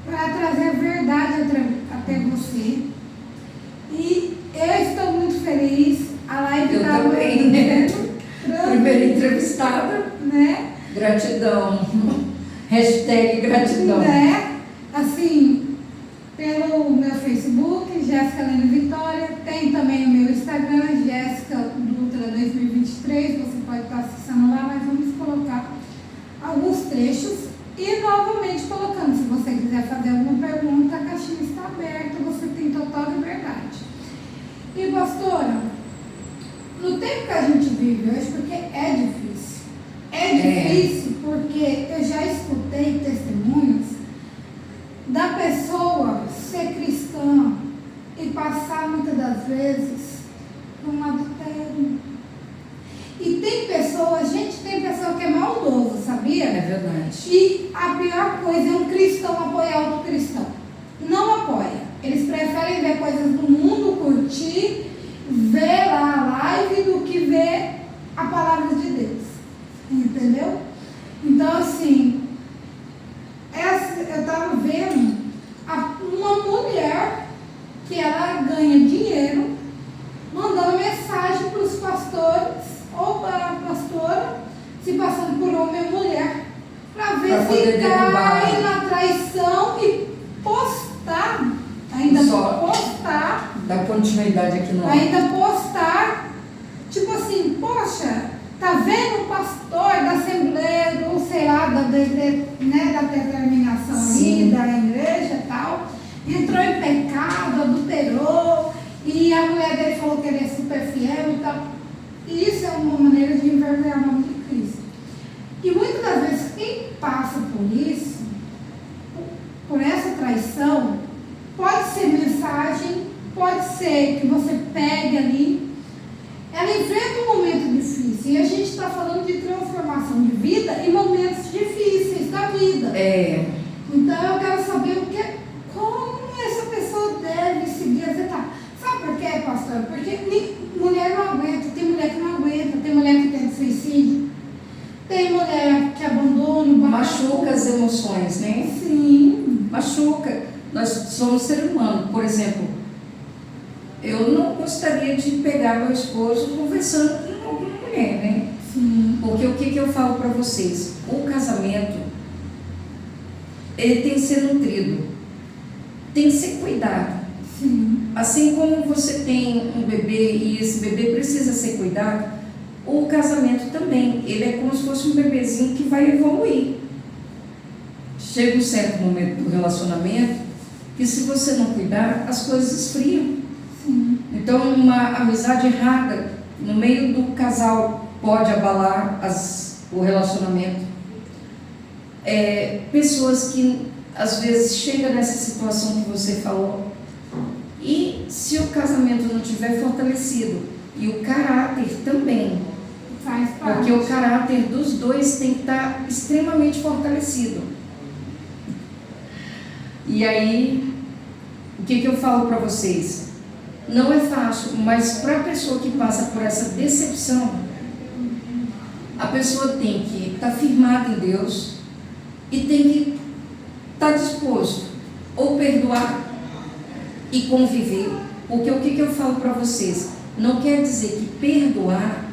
para trazer a verdade até você. E eu estou muito feliz. A live está também, né? Primeira entrevistada, né? Gratidão. Hashtag gratidão. Né? Assim, pelo meu Facebook, Jéssica Helena Vitória, tem também o meu Instagram, Jéssica Dutra 2023, você pode estar acessando lá, mas vamos colocar alguns trechos e novamente colocando, se você quiser fazer alguma pergunta, a caixinha está aberta, você tem total liberdade. E pastora, no tempo que a gente vive hoje, porque é difícil porque eu já escutei testemunhos da pessoa ser cristã e passar muitas das vezes por um adultério. E tem pessoa que é maldoso, sabia? verdade. E a pior coisa é um cristão apoiar outro cristão. Não apoia. Eles preferem ver coisas do mundo, curtir, ver lá a live do que ver a palavra de Deus. Entendeu? Então, assim, eu estava vendo uma mulher que ela ganha dinheiro mandando mensagem para os pastores ou para a pastora, se passando por homem ou mulher, para ver se cai na traição e postar, ainda postar, dá continuidade aqui no ainda postar, tipo assim, poxa, tá vendo o pastor da Assembleia, ou sei lá, da determinação ali, da igreja e tal, entrou em pecado, adulterou, e a mulher dele falou que ele é super fiel e tal. E isso é uma maneira de envergonhar o nome de Cristo. E muitas das vezes quem passa por isso, por essa traição, pode ser mensagem, pode ser que você pegue ali, ela enfrenta um momento difícil. E a gente está falando de transformação de vida em momentos difíceis da vida. Então eu quero saber como essa pessoa deve seguir as etapas. Sabe por quê, pastor? Porque mulher não aguenta, tem mulher que não aguenta, tem mulher que tem suicídio, tem mulher que abandona, machuca as emoções, né? Sim. Machuca. Nós somos ser humano. Por exemplo, eu não gostaria de pegar meu esposo conversando com alguma mulher, né? Sim. Porque o que eu falo para vocês? O casamento, ele tem que ser nutrido, tem que ser cuidado. Sim. Assim como você tem um bebê e esse bebê precisa ser cuidado, o casamento também, ele é como se fosse um bebezinho que vai evoluir. Chega um certo momento do relacionamento que, se você não cuidar, as coisas esfriam. Sim. Então, uma amizade errada no meio do casal pode abalar o relacionamento. Pessoas que às vezes chegam nessa situação que você falou, e se o casamento não estiver fortalecido, e o caráter também, Faz parte. porque o caráter dos dois tem que estar extremamente fortalecido. E aí, o que eu falo para vocês? Não é fácil, mas para a pessoa que passa por essa decepção, a pessoa tem que estar firmada em Deus e tem que estar disposto ou perdoar e conviver. Porque o que eu falo para vocês? Não quer dizer que perdoar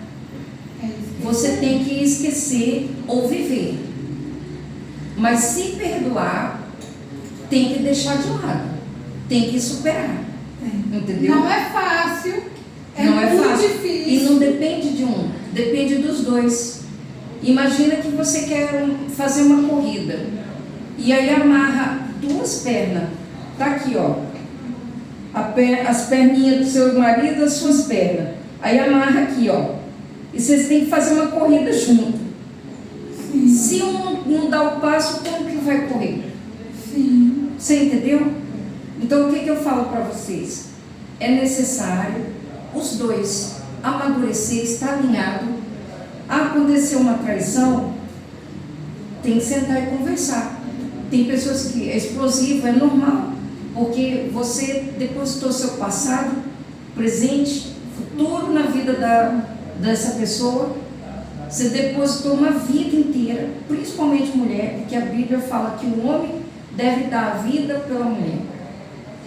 você tem que esquecer ou viver. Mas se perdoar, tem que deixar de lado, tem que superar. Entendeu? Não é fácil, não é muito fácil. difícil. E não depende de um, depende dos dois. Imagina que você quer fazer uma corrida e aí amarra duas pernas. Tá aqui, ó, as perninhas do seu marido, as suas pernas. Aí amarra aqui, ó, e vocês têm que fazer uma corrida junto. Sim. Se um não dá o passo, como que vai correr? Sim. Você entendeu? Então, o que eu falo para vocês? É necessário os dois amadurecer, estar alinhado. Aconteceu uma traição, tem que sentar e conversar. Tem pessoas que é explosivo, é normal, porque você depositou seu passado, presente, futuro na vida dessa pessoa. Você depositou uma vida inteira, principalmente mulher, porque a Bíblia fala que o homem deve dar a vida pela mulher.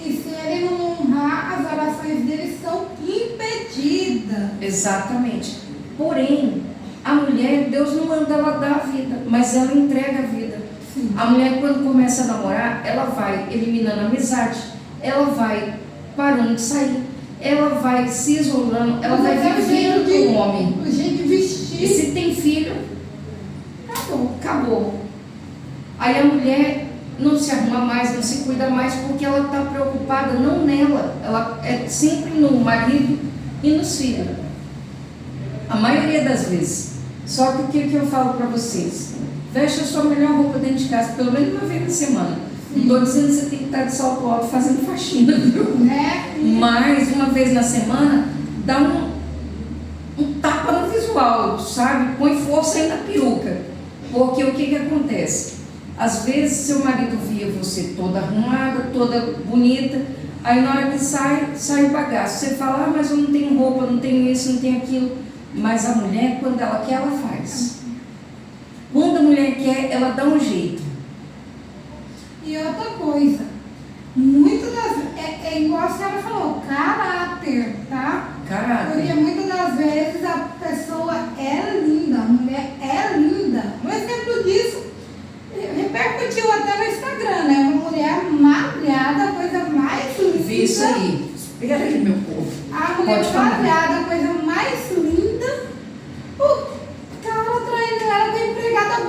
E se ele não honrar, as orações dele são impedidas. Exatamente. Porém, a mulher, Deus não manda ela dar a vida, mas ela entrega a vida. Sim. A mulher, quando começa a namorar, ela vai eliminando a amizade, ela vai parando de sair, ela vai se isolando, ela vai vivendo com o homem. O jeito de vestir. E se tem filho, acabou. Aí a mulher não se arruma mais, não se cuida mais, porque ela está preocupada não nela, ela é sempre no marido e nos filhos. A maioria das vezes. Só que o que eu falo para vocês? Veste a sua melhor roupa dentro de casa, pelo menos uma vez na semana. Não estou dizendo que você tem que estar de salto alto fazendo faxina, viu? Mas uma vez na semana, dá um tapa no visual, sabe? Põe força aí na peruca. Porque o que acontece? Às vezes seu marido via você toda arrumada, toda bonita, aí na hora que sai o bagaço. Você fala, mas eu não tenho roupa, não tenho isso, não tenho aquilo. Mas a mulher, quando ela quer, ela faz. Quando a mulher quer, ela dá um jeito. E outra coisa, muitas das é igual a senhora falou, caráter, tá? Caráter. Porque muitas das vezes a pessoa é linda, a mulher é linda. Um exemplo disso repercutiu até no Instagram, né? Uma mulher malhada, a coisa mais linda. Vi isso aí. Espera aí, meu povo. A mulher Pode falar. malhada, a coisa mais linda. O cara traindo ela com a empregada,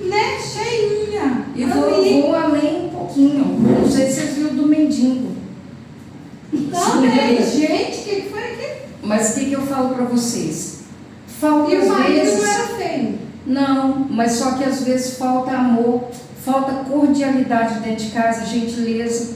né? Cheinha. E vou além um pouquinho. Não sei se vocês viram do mendigo. Também, gente, o que foi aquilo? Mas o que eu falo para vocês? Falta E o às marido vezes. não era feio. Não, mas só que às vezes falta amor, falta cordialidade dentro de casa, gentileza.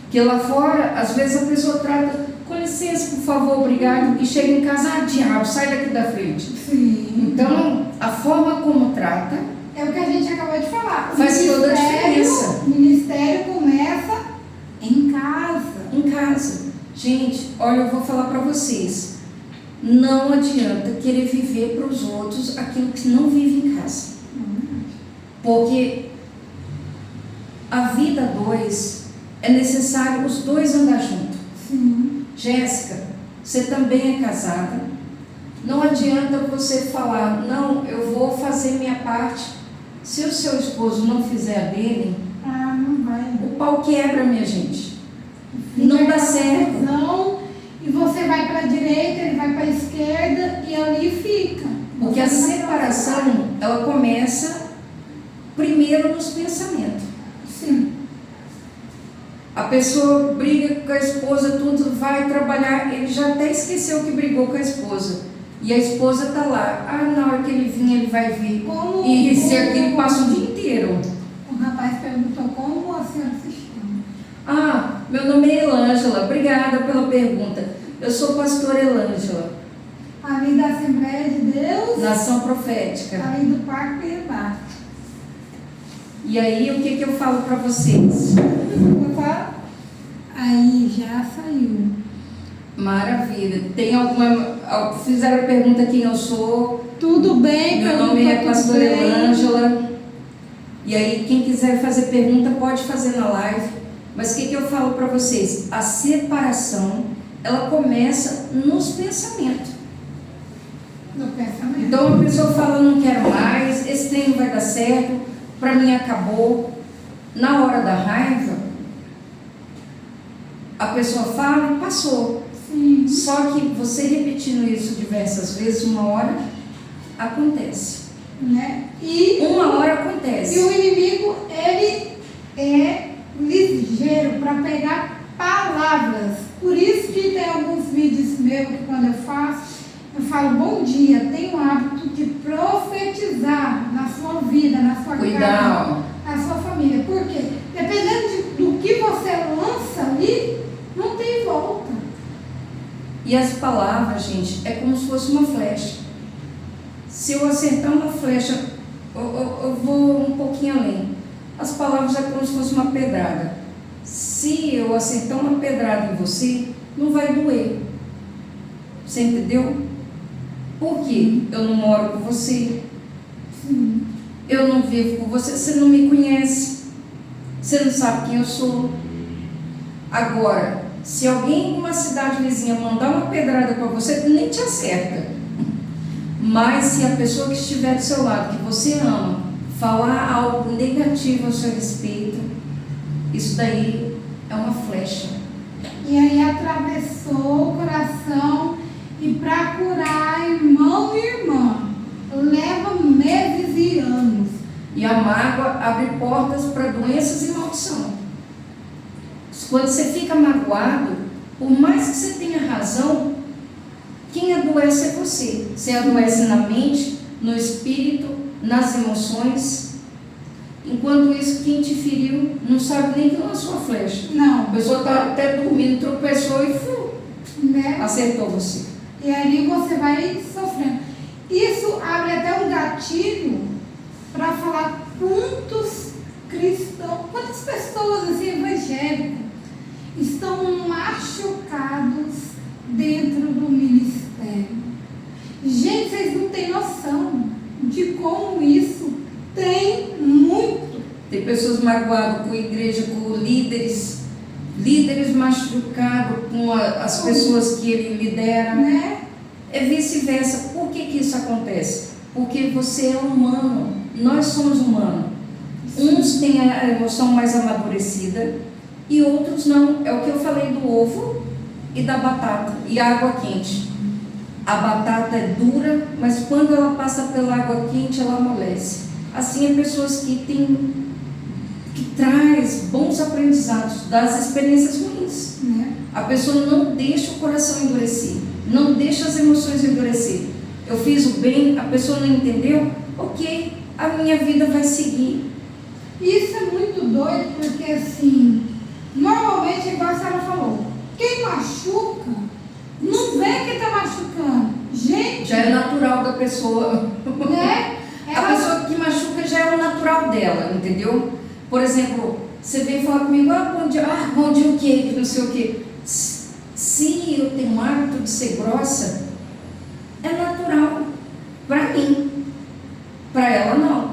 Que lá fora, às vezes a pessoa trata, com licença, por favor, obrigado, e chega em casa, diabo, sai daqui da frente. Sim. Então, a forma como trata É o que a gente acabou de falar. faz toda a diferença. O ministério começa em casa. Em casa. Gente, olha, eu vou falar para vocês. Não adianta querer viver para os outros aquilo que não vive em casa. Porque a vida a dois, é necessário os dois andar juntos. Sim. Jéssica, você também é casada. Não adianta você falar, não, eu vou fazer minha parte. Se o seu esposo não fizer a dele, Não vai. o pau quebra, minha gente. Não dá certo. Confusão, e você vai para a direita, ele vai para a esquerda e ali fica. Porque a separação, ela começa primeiro nos pensamentos. Sim. A pessoa briga com a esposa, tudo, vai trabalhar, ele já até esqueceu que brigou com a esposa. E a esposa está lá. Na hora que ele vir, ele vai vir. E se ele passa o dia inteiro. O rapaz perguntou como a senhora se chama. Meu nome é Elângela. Obrigada pela pergunta. Eu sou pastora Elângela. Ali da Assembleia de Deus. Nação Profética. Ali do Parque Cuiabá. E aí, o que eu falo para vocês? Aí já saiu. Maravilha. Tem alguma... Fizeram a pergunta quem eu sou. Tudo bem, Meu nome é pastora Elângela. E aí, quem quiser fazer pergunta, pode fazer na live. Mas o que eu falo para vocês? A separação, ela começa nos pensamentos. No pensamento. Então, a pessoa fala, não quero mais, esse trem não vai dar certo, para mim acabou. Na hora da raiva, a pessoa fala e passou. Sim. Só que você repetindo isso diversas vezes, uma hora acontece. Né? Uma hora acontece. E o inimigo, ele é ligeiro para pegar palavras. Por isso que tem alguns vídeos meus que quando eu falo bom dia, tem o hábito de profetizar na sua vida, na sua casa, na sua família. Por quê? Dependendo do que você lança ali, não tem volta. E as palavras, gente, é como se fosse uma flecha. Se eu acertar uma flecha, eu vou um pouquinho além. As palavras é como se fosse uma pedrada. Se eu acertar uma pedrada em você, não vai doer. Você entendeu? Por quê? Eu não moro com você. Sim. Eu não vivo com você. Você não me conhece. Você não sabe quem eu sou. Agora, se alguém em uma cidade vizinha mandar uma pedrada para você, nem te acerta. Mas se a pessoa que estiver do seu lado, que você ama, falar algo negativo a seu respeito, isso daí é uma flecha. E aí atravessou o coração, e para curar irmão e irmã, leva meses e anos. E a mágoa abre portas para doenças e maldição. Quando você fica magoado, por mais que você tenha razão, quem adoece é você. Você adoece na mente, no espírito, nas emoções. Enquanto isso, quem te feriu não sabe nem que lançou a flecha. Não. A pessoa está até dormindo, tropeçou e né? acertou você. E ali você vai sofrendo. Isso abre até um gatilho para falar quantos cristãos, quantas pessoas assim, evangélicas estão machucados dentro do ministério. Gente, vocês não têm noção de como isso tem muito. Tem pessoas magoadas com a igreja, com líderes machucados com as pessoas que ele lidera. Né? É vice-versa. Por que isso acontece? Porque você é humano, nós somos humanos. Uns têm a emoção mais amadurecida e outros não. É o que eu falei do ovo e da batata e água quente. A batata é dura, mas quando ela passa pela água quente, ela amolece. Assim é pessoas que traz bons aprendizados das experiências ruins. Né? A pessoa não deixa o coração endurecer, não deixa as emoções endurecer. Eu fiz o bem, a pessoa não entendeu, ok, a minha vida vai seguir. Isso é muito doido, porque assim, normalmente, igual a senhora falou, quem machuca, não vê que está machucando. Gente, Já é natural da pessoa. né? A pessoa que machuca já é o natural dela, entendeu? Por exemplo, você vem falar comigo, bom dia o quê? Que não sei o quê. Se eu tenho o hábito de ser grossa, é natural para mim, para ela não.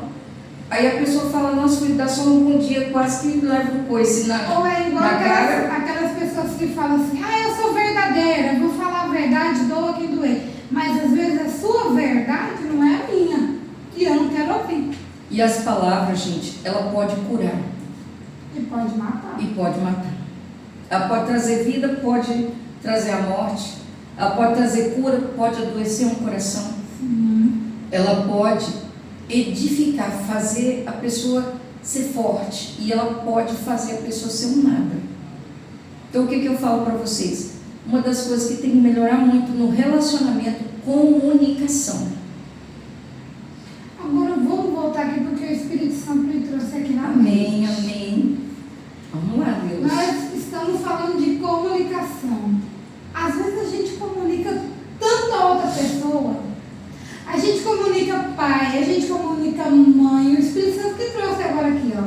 Aí a pessoa fala, nossa, fui dar só um bom dia, quase que leva um coice na Ou é igual cara. aquelas pessoas que falam assim, eu sou verdadeira, vou falar a verdade, doa quem doer. Mas às vezes a sua verdade não é a minha, e eu não quero ouvir. E as palavras, gente, ela pode curar. E pode matar. E pode matar. Ela pode trazer vida, pode trazer a morte. Ela pode trazer cura, pode adoecer um coração. Ela pode edificar, fazer a pessoa ser forte. E ela pode fazer a pessoa ser um nada. Então, o que eu falo para vocês? Uma das coisas que tem que melhorar muito no relacionamento, comunicação. Agora vamos voltar aqui porque o Espírito Santo me trouxe aqui na Amém, mente. amém. Vamos lá, Deus. Nós estamos falando de comunicação. Às vezes a gente comunica tanto a outra pessoa. A gente comunica pai, a gente comunica mãe. O Espírito Santo que trouxe agora aqui, ó.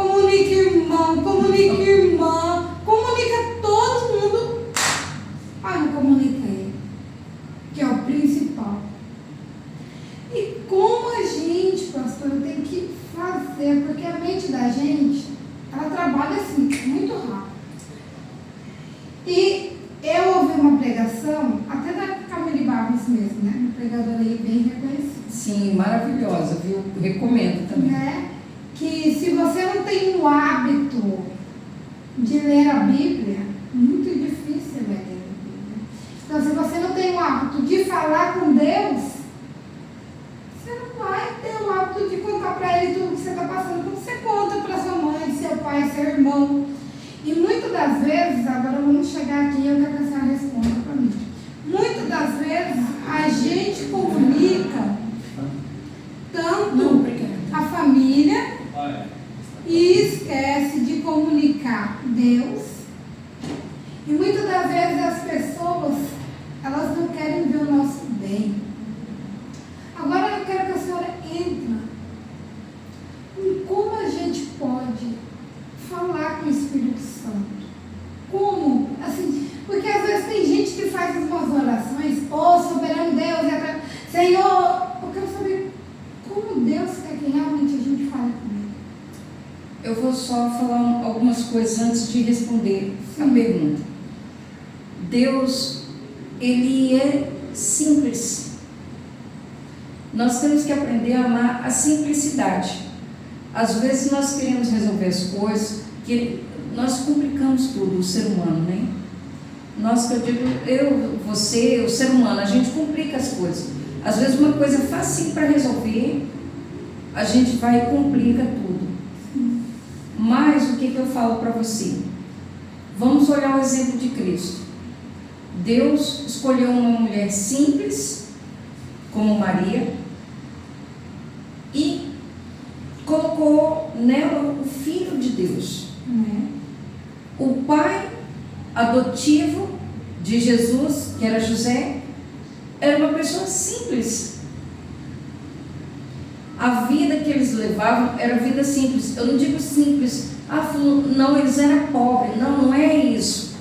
Comunica irmão, comunica irmã, comunica todo mundo. Não comunica ele, que é o principal. E como a gente, pastor, tem que fazer, porque a mente da gente, ela trabalha assim, muito rápido. E eu ouvi uma pregação, até da Camille Barros mesmo, né? Uma pregadora aí bem reconhecida. Sim, maravilhosa, viu? Recomendo também. Né? Que se você não tem o hábito de ler a Bíblia, muito difícil ler a Bíblia. Então, se você não tem o hábito de falar com Deus, você não vai ter o hábito de contar para Ele tudo que você está passando, como você conta para sua mãe, seu pai, seu irmão. E muitas das vezes, agora vamos chegar aqui e eu quero que a senhora responda para mim. Muitas das vezes a gente comunica tanto a família e esquece de comunicar Deus. E muitas das vezes as pessoas, elas não querem ver o nosso bem. Agora eu quero que a senhora entre em como a gente pode falar com o Espírito Santo. Como? Assim, porque às vezes tem gente que faz umas orações, soberano Deus, Senhor, eu quero saber como Deus quer que realmente a gente fale com Ele. Eu vou só falar algumas coisas antes de responder a pergunta. Deus, Ele é simples. Nós temos que aprender a amar a simplicidade. Às vezes nós queremos resolver as coisas, que nós complicamos tudo, o ser humano, né? Nós, que eu digo, você, o ser humano, a gente complica as coisas. Às vezes uma coisa fácil para resolver, a gente vai e complica tudo. Mas o que eu falo para você? Vamos olhar o exemplo de Cristo. Deus escolheu uma mulher simples, como Maria, e colocou nela o Filho de Deus. O pai adotivo de Jesus, que era José, era uma pessoa simples. A vida que eles levavam era vida simples. Eu não digo simples, não, eles eram pobres. Não, não é isso.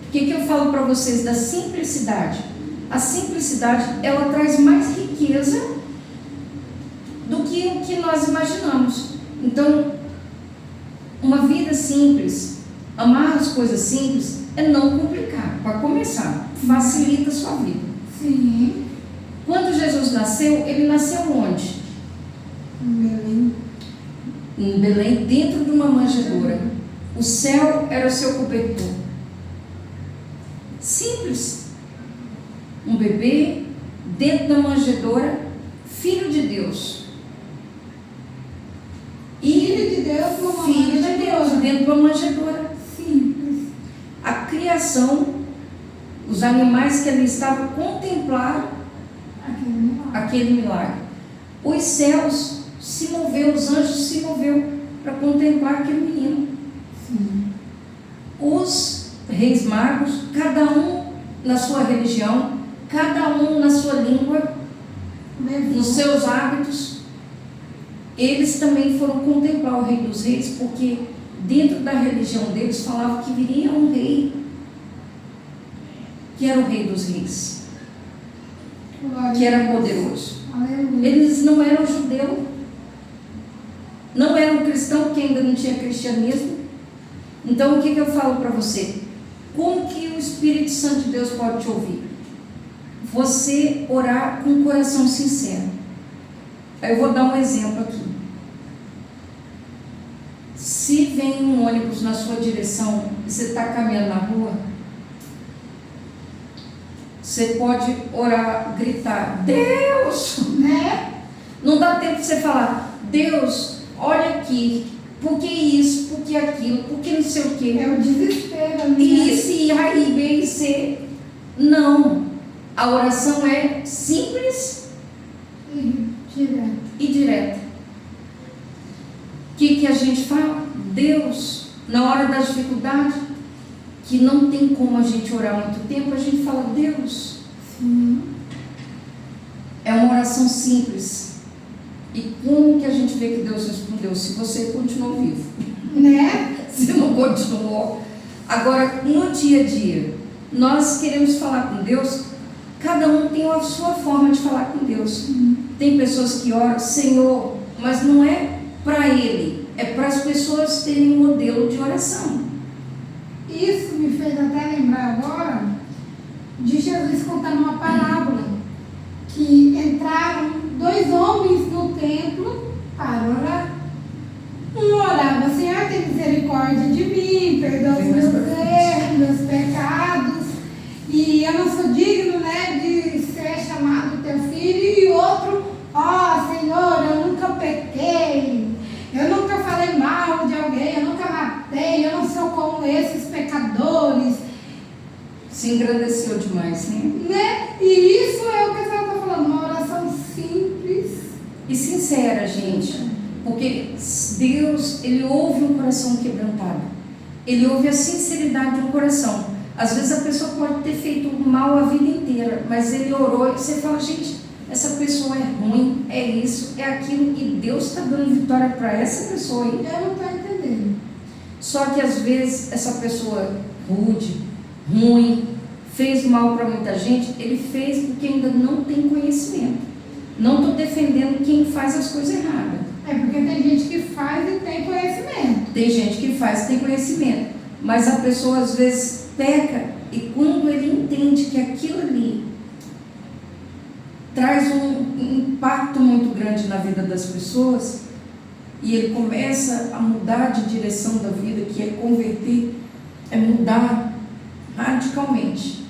O que eu falo para vocês da simplicidade? A simplicidade, ela traz mais riqueza do que o que nós imaginamos. Então, uma vida simples, amar as coisas simples, é não complicar. Para começar, facilita a sua vida. Sim. Quando Jesus nasceu, ele nasceu onde? Belém. Em Belém, dentro de uma manjedoura. O céu era o seu cobertor. Simples. Um bebê dentro da manjedoura, filho de Deus. Filho de Deus, uma Filho de Deus, dentro de uma manjedoura. Simples. A criação, os animais que ali estavam contemplaram aquele milagre. Os céus se moveu, os anjos se moveu para contemplar aquele menino. Sim. Os reis magos, cada um na sua religião, cada um na sua língua, nos seus hábitos, eles também foram contemplar o Rei dos Reis, porque dentro da religião deles falava que viria um rei, que era o Rei dos Reis, que era poderoso. Aleluia. Eles não eram judeus, não eram cristãos, porque ainda não tinha cristianismo. Então o que eu falo para você? Como que o Espírito Santo de Deus pode te ouvir? Você orar com um coração sincero. Eu vou dar um exemplo aqui. Se vem um ônibus na sua direção e você está caminhando na rua, você pode orar, gritar, Deus! Né? Não dá tempo de você falar, Deus, olha aqui, por que isso, por que aquilo, por que não sei o quê. É o desespero, né? Isso, e aí, B e C. Não. A oração é simples e direta. O que a gente fala? Deus, na hora da dificuldade, que não tem como a gente orar muito tempo, a gente fala, Deus. Sim. É uma oração simples. E como que a gente vê que Deus respondeu? Se você continuou vivo. Né? Se não continuou. Agora, no dia a dia, nós queremos falar com Deus, cada um tem a sua forma de falar com Deus. Tem pessoas que oram, Senhor, mas não é para Ele, é para as pessoas terem um modelo de oração. Isso me fez até lembrar agora de Jesus contando uma parábola, que entraram 2 homens no templo para orar. Um orava, Senhor, tem misericórdia de mim, perdoa os meus erros, meus pecados, e eu não sou digno, né, de ser chamado teu filho. E outro, Senhor, eu nunca pequei, eu nunca falei mal de alguém, eu nunca matei, eu não sou como esses pecadores. Se engrandeceu demais, Né? E isso é o que a senhora está falando, uma oração simples e sincera, gente. Porque Deus, Ele ouve um coração quebrantado. Ele ouve a sinceridade do coração. Às vezes a pessoa pode ter feito mal a vida inteira, mas ele orou e você fala, gente, essa pessoa é ruim, é isso, é aquilo, e Deus está dando vitória para essa pessoa aí. eu não estou entendendo. Só que às vezes essa pessoa rude, ruim, fez mal para muita gente, ele fez porque ainda não tem conhecimento. Não estou defendendo quem faz as coisas erradas. É porque tem gente que faz e tem conhecimento. Tem gente que faz e tem conhecimento. Mas a pessoa às vezes peca, e quando ele entende que aquilo ali traz um impacto muito grande na vida das pessoas, e ele começa a mudar de direção da vida, que é converter, é mudar radicalmente.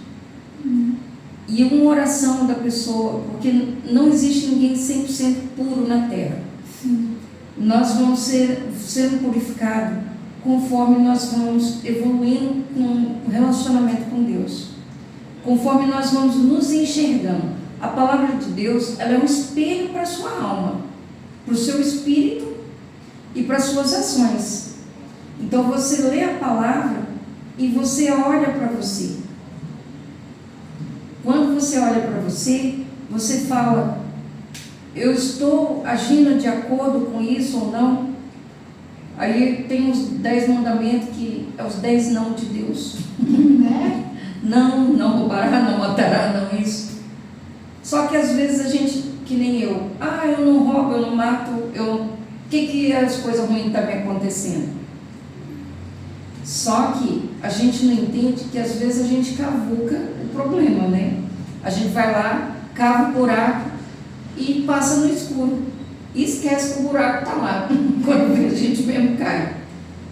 E uma oração da pessoa, porque não existe ninguém 100% puro na terra. Sim. Nós vamos sendo purificados conforme nós vamos evoluindo com o relacionamento com Deus, conforme nós vamos nos enxergando. A palavra de Deus, ela é um espelho para a sua alma, para o seu espírito e para as suas ações. Então você lê a palavra e você olha para você. Quando você olha para você, você fala, eu estou agindo de acordo com isso ou não? Aí tem os 10 mandamentos, que é os 10 não de Deus. Né? Não roubará, não matará, não isso. Só que às vezes a gente, que nem eu não roubo, eu não mato, o que as coisas ruins estão me acontecendo? Só que a gente não entende que às vezes a gente cavuca o problema, né? A gente vai lá, cava o buraco e passa no escuro. E esquece que o buraco está lá, quando a gente mesmo cai.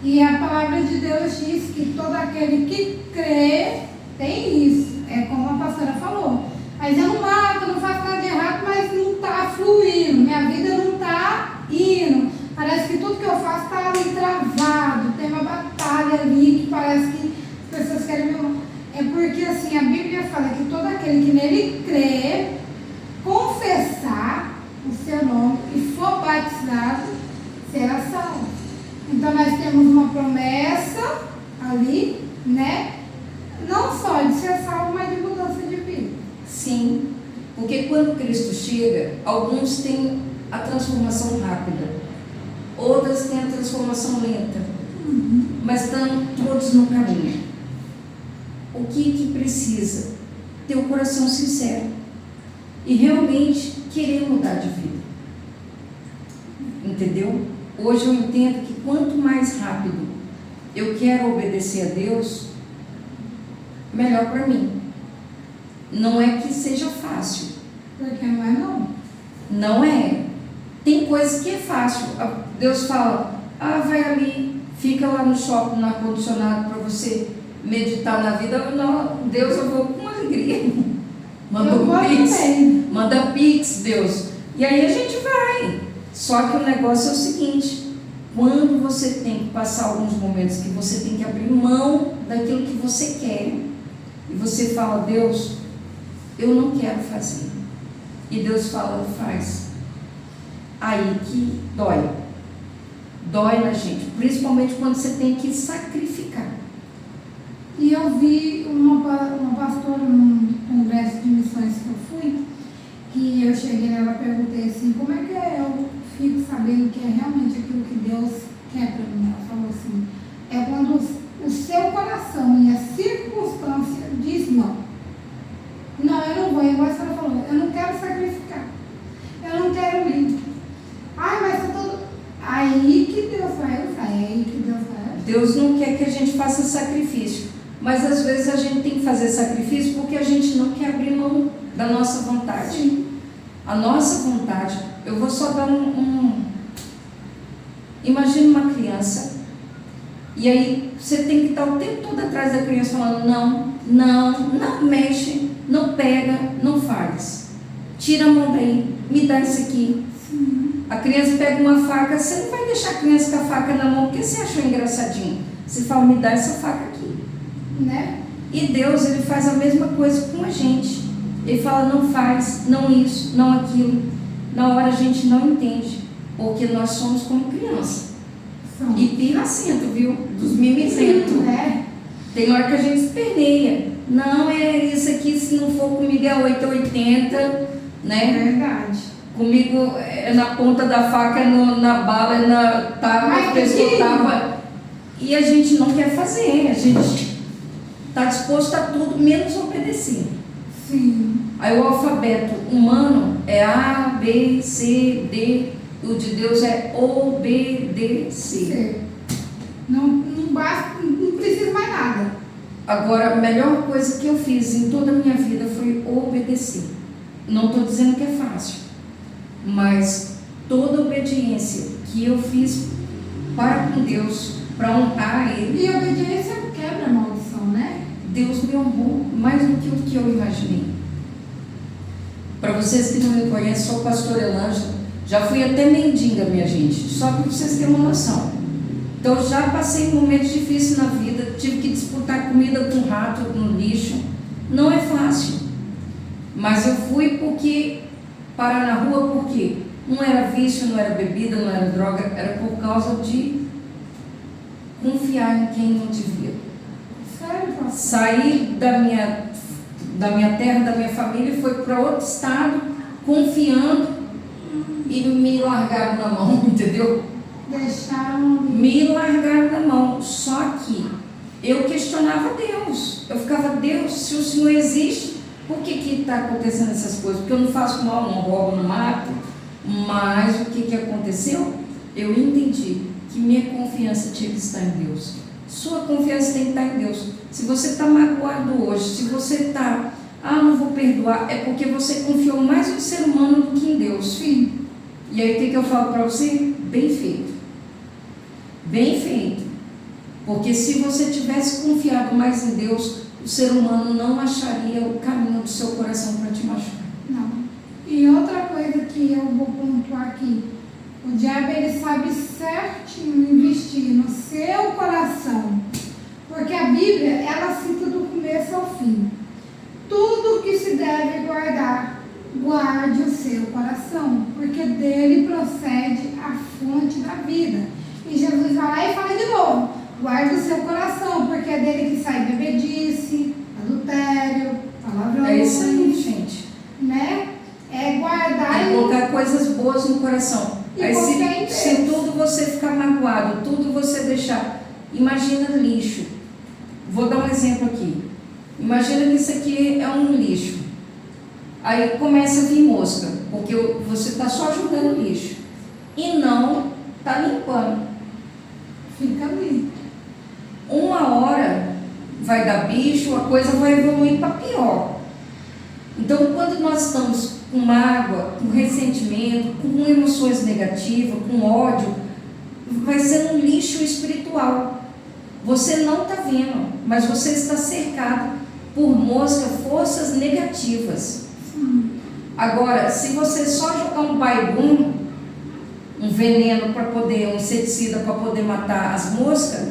E a palavra de Deus diz que todo aquele que crê tem isso. É como a pastora falou. Mas eu não mato, não faço nada de errado, mas não está fluindo. Minha vida não está indo. Parece que tudo que eu faço está ali travado. Tem uma batalha ali que parece que as pessoas querem me... É porque assim, a Bíblia fala que todo aquele que nele crê, confessar o seu nome e for batizado, será salvo. Então nós temos uma promessa ali, né? Não só de ser salvo, mas de mudança de vida. Sim, porque quando Cristo chega, alguns têm a transformação rápida, outras têm a transformação lenta, mas estão todos no caminho. O que precisa? Ter o coração sincero e realmente querer mudar de vida. Entendeu? Hoje eu entendo que quanto mais rápido eu quero obedecer a Deus, melhor para mim. Não é que seja fácil. Porque não é não. Não é. Tem coisa que é fácil. Deus fala, vai ali, fica lá no shopping, no ar-condicionado, para você meditar na vida. Não, Deus, eu vou com alegria. Manda pix, Deus. E aí a gente vai. Só que o negócio é o seguinte: quando você tem que passar alguns momentos que você tem que abrir mão daquilo que você quer, e você fala, Deus, eu não quero fazer, e Deus fala, faz. Aí que dói na gente, principalmente quando você tem que sacrificar. E eu vi uma pastora num congresso de missões que eu fui, que eu cheguei nela e perguntei assim, como é que eu fico sabendo que é realmente aquilo que Deus quer para mim? Ela falou assim, é quando o seu coração e a circunstância diz não. Não, eu não vou, igual a senhora falou, eu não quero sacrificar, eu não quero ir. Mas tá todo... Aí que Deus vai usar, é aí que Deus vai usar. Deus não quer que a gente faça sacrifício, mas às vezes a gente tem que fazer sacrifício porque a gente não quer abrir mão da nossa vontade. Sim. A nossa vontade, eu vou só dar Imagina uma criança, e aí você tem que estar o tempo todo atrás da criança falando, não mexe, não pega, não faz. Tira a mão daí, me dá isso aqui. Sim. A criança pega uma faca, você não vai deixar a criança com a faca na mão porque você achou engraçadinho. Você fala, me dá essa faca aqui. Né? E Deus, Ele faz a mesma coisa com a gente. Ele fala, não faz, não isso, não aquilo. Na hora a gente não entende, porque nós somos como criança. E pirracento, viu? Dos mimizentos. Né? Tem hora que a gente se perneia. Não, é isso aqui, se não for comigo é 880, né? É verdade. Comigo é na ponta da faca, na bala, na tábua, pescotava. E a gente não quer fazer, a gente está disposto a tudo, menos obedecer. Sim. Aí o alfabeto humano é A, B, C, D, o de Deus é obedecer. Não basta, não precisa mais nada. Agora, a melhor coisa que eu fiz em toda a minha vida foi obedecer. Não estou dizendo que é fácil, mas toda obediência que eu fiz para com Deus, para honrar Ele. E a obediência quebra a maldição, né? Deus me honrou mais do que o que eu imaginei. Para vocês que não me conhecem, sou a pastora Elângela. Já fui até mendiga, minha gente, só para vocês terem uma noção. Então já passei momentos difíceis na vida, tive que disputar comida com rato no lixo. Não é fácil. Mas eu fui parar na rua porque não era vício, não era bebida, não era droga, era por causa de confiar em quem não devia. Sério, pastor? Saí da minha terra, da minha família e fui para outro estado, confiando e me largaram na mão, entendeu? Deixaram. Me largaram na mão. Só que eu questionava Deus. Eu ficava, Deus, se o Senhor existe, por que está acontecendo essas coisas? Porque eu não faço mal, não roubo, não mato. Mas o que aconteceu? Eu entendi que minha confiança tinha que estar em Deus. Sua confiança tem que estar em Deus. Se você está magoado hoje, se você está, não vou perdoar, é porque você confiou mais no ser humano do que em Deus. Sim. E aí o que eu falo para você? Bem feito. Bem feito. Porque se você tivesse confiado mais em Deus, o ser humano não acharia o caminho do seu coração para te machucar. Não. E outra coisa que eu vou pontuar aqui, o diabo ele sabe certinho investir no seu coração, porque a Bíblia ela cita do começo ao fim, tudo que se deve guardar, guarde o seu coração, porque dele procede a fonte da vida. E Jesus vai lá e fala de novo, guarde o seu coração, porque é dele que sai bebedice, adultério, palavrões. É isso aí, gente. Né? É guardar e colocar coisas boas no coração. Aí se tudo você ficar magoado, tudo você deixar, imagina lixo. Vou dar um exemplo aqui. Imagina que isso aqui é um lixo. Aí começa a vir mosca, porque você está só jogando lixo e não está limpando. Fica ali. Uma hora vai dar bicho, a coisa vai evoluir para pior. Então, quando nós estamos com mágoa, com ressentimento, com emoções negativas, com ódio, vai ser um lixo espiritual. Você não está vendo, mas você está cercado por mosca, forças negativas. Agora, se você só jogar um baigum, um veneno para poder, um inseticida para poder matar as moscas,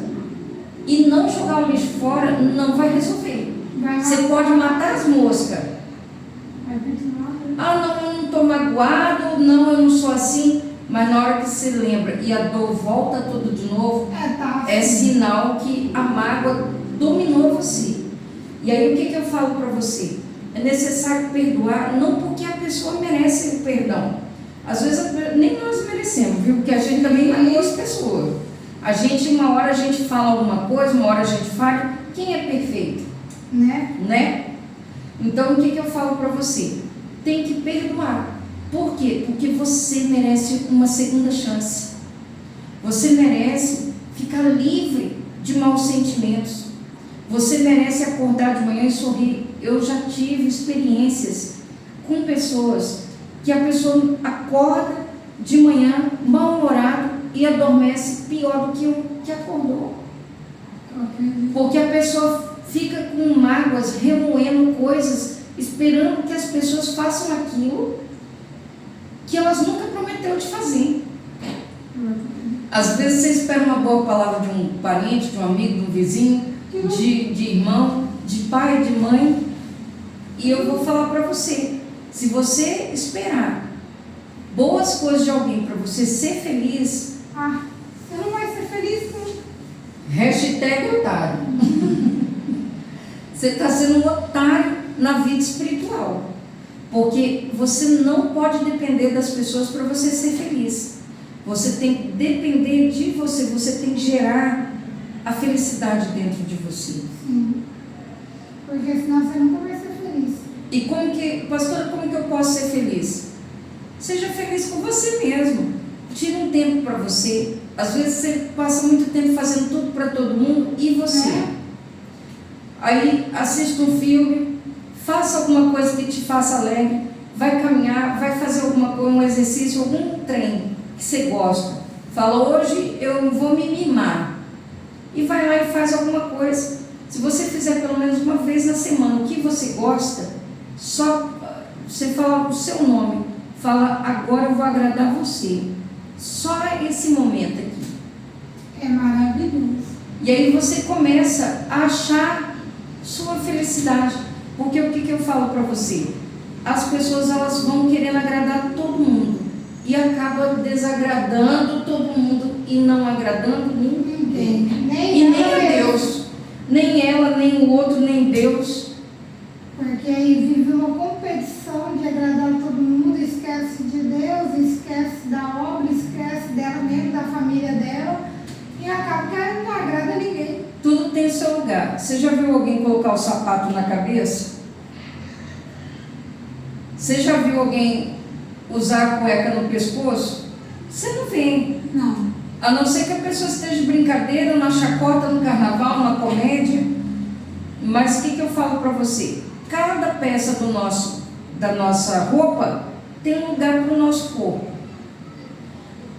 e não jogar o lixo fora, não vai resolver. Você pode matar as moscas. Não, eu não estou magoado, não, eu não sou assim. Mas na hora que você lembra e a dor volta tudo de novo, é sinal que a mágoa dominou você. E aí o que eu falo para você? É necessário perdoar, não porque a pessoa merece o perdão. Às vezes nem nós merecemos, viu? Porque a gente também magoa as pessoas. A gente, uma hora a gente fala alguma coisa, uma hora a gente fala. Quem é perfeito? Né? Então o que eu falo para você? Tem que perdoar. Por quê? Porque você merece uma segunda chance. Você merece ficar livre de maus sentimentos. Você merece acordar de manhã e sorrir. Eu já tive experiências com pessoas que a pessoa acorda de manhã mal-humorado e adormece pior do que o que acordou. Porque a pessoa fica com mágoas, remoendo coisas, esperando que as pessoas façam aquilo que elas nunca prometeram de fazer. Às vezes você espera uma boa palavra de um parente, de um amigo, de um vizinho, de irmão, de pai, de mãe, e eu vou falar para você, se você esperar boas coisas de alguém para você ser feliz, você não vai ser feliz não. Hashtag otário. Você está sendo um otário na vida espiritual, porque você não pode depender das pessoas para você ser feliz. Você tem que depender de você, você tem que gerar a felicidade dentro de você. Sim. Porque senão você nunca vai ser feliz. E pastora, como que eu posso ser feliz? Seja feliz com você mesmo. Tira um tempo para você. Às vezes você passa muito tempo fazendo tudo para todo mundo, e você? Aí assista um filme, faça alguma coisa que te faça alegre, vai caminhar, vai fazer alguma coisa, um exercício, algum treino que você gosta. Fala, hoje eu vou me mimar. E vai lá e faz alguma coisa. Se você fizer pelo menos uma vez na semana o que você gosta, só você fala o seu nome, fala, agora eu vou agradar você. Só esse momento aqui. É maravilhoso. E aí você começa a achar sua felicidade. Porque o que eu falo para você? As pessoas elas vão querendo agradar todo mundo e acaba desagradando todo mundo e não agradando ninguém. Nem a Deus. Nem ela, nem o outro, nem Deus. Porque aí vive uma competição de agradar todo mundo, esquece de Deus, esquece Você já viu alguém colocar o sapato na cabeça? Você já viu alguém usar a cueca no pescoço? Você não vê. Não. A não ser que a pessoa esteja de brincadeira, na chacota, no carnaval, na comédia. Mas o que eu falo para você? Cada peça da nossa roupa tem um lugar para o nosso corpo.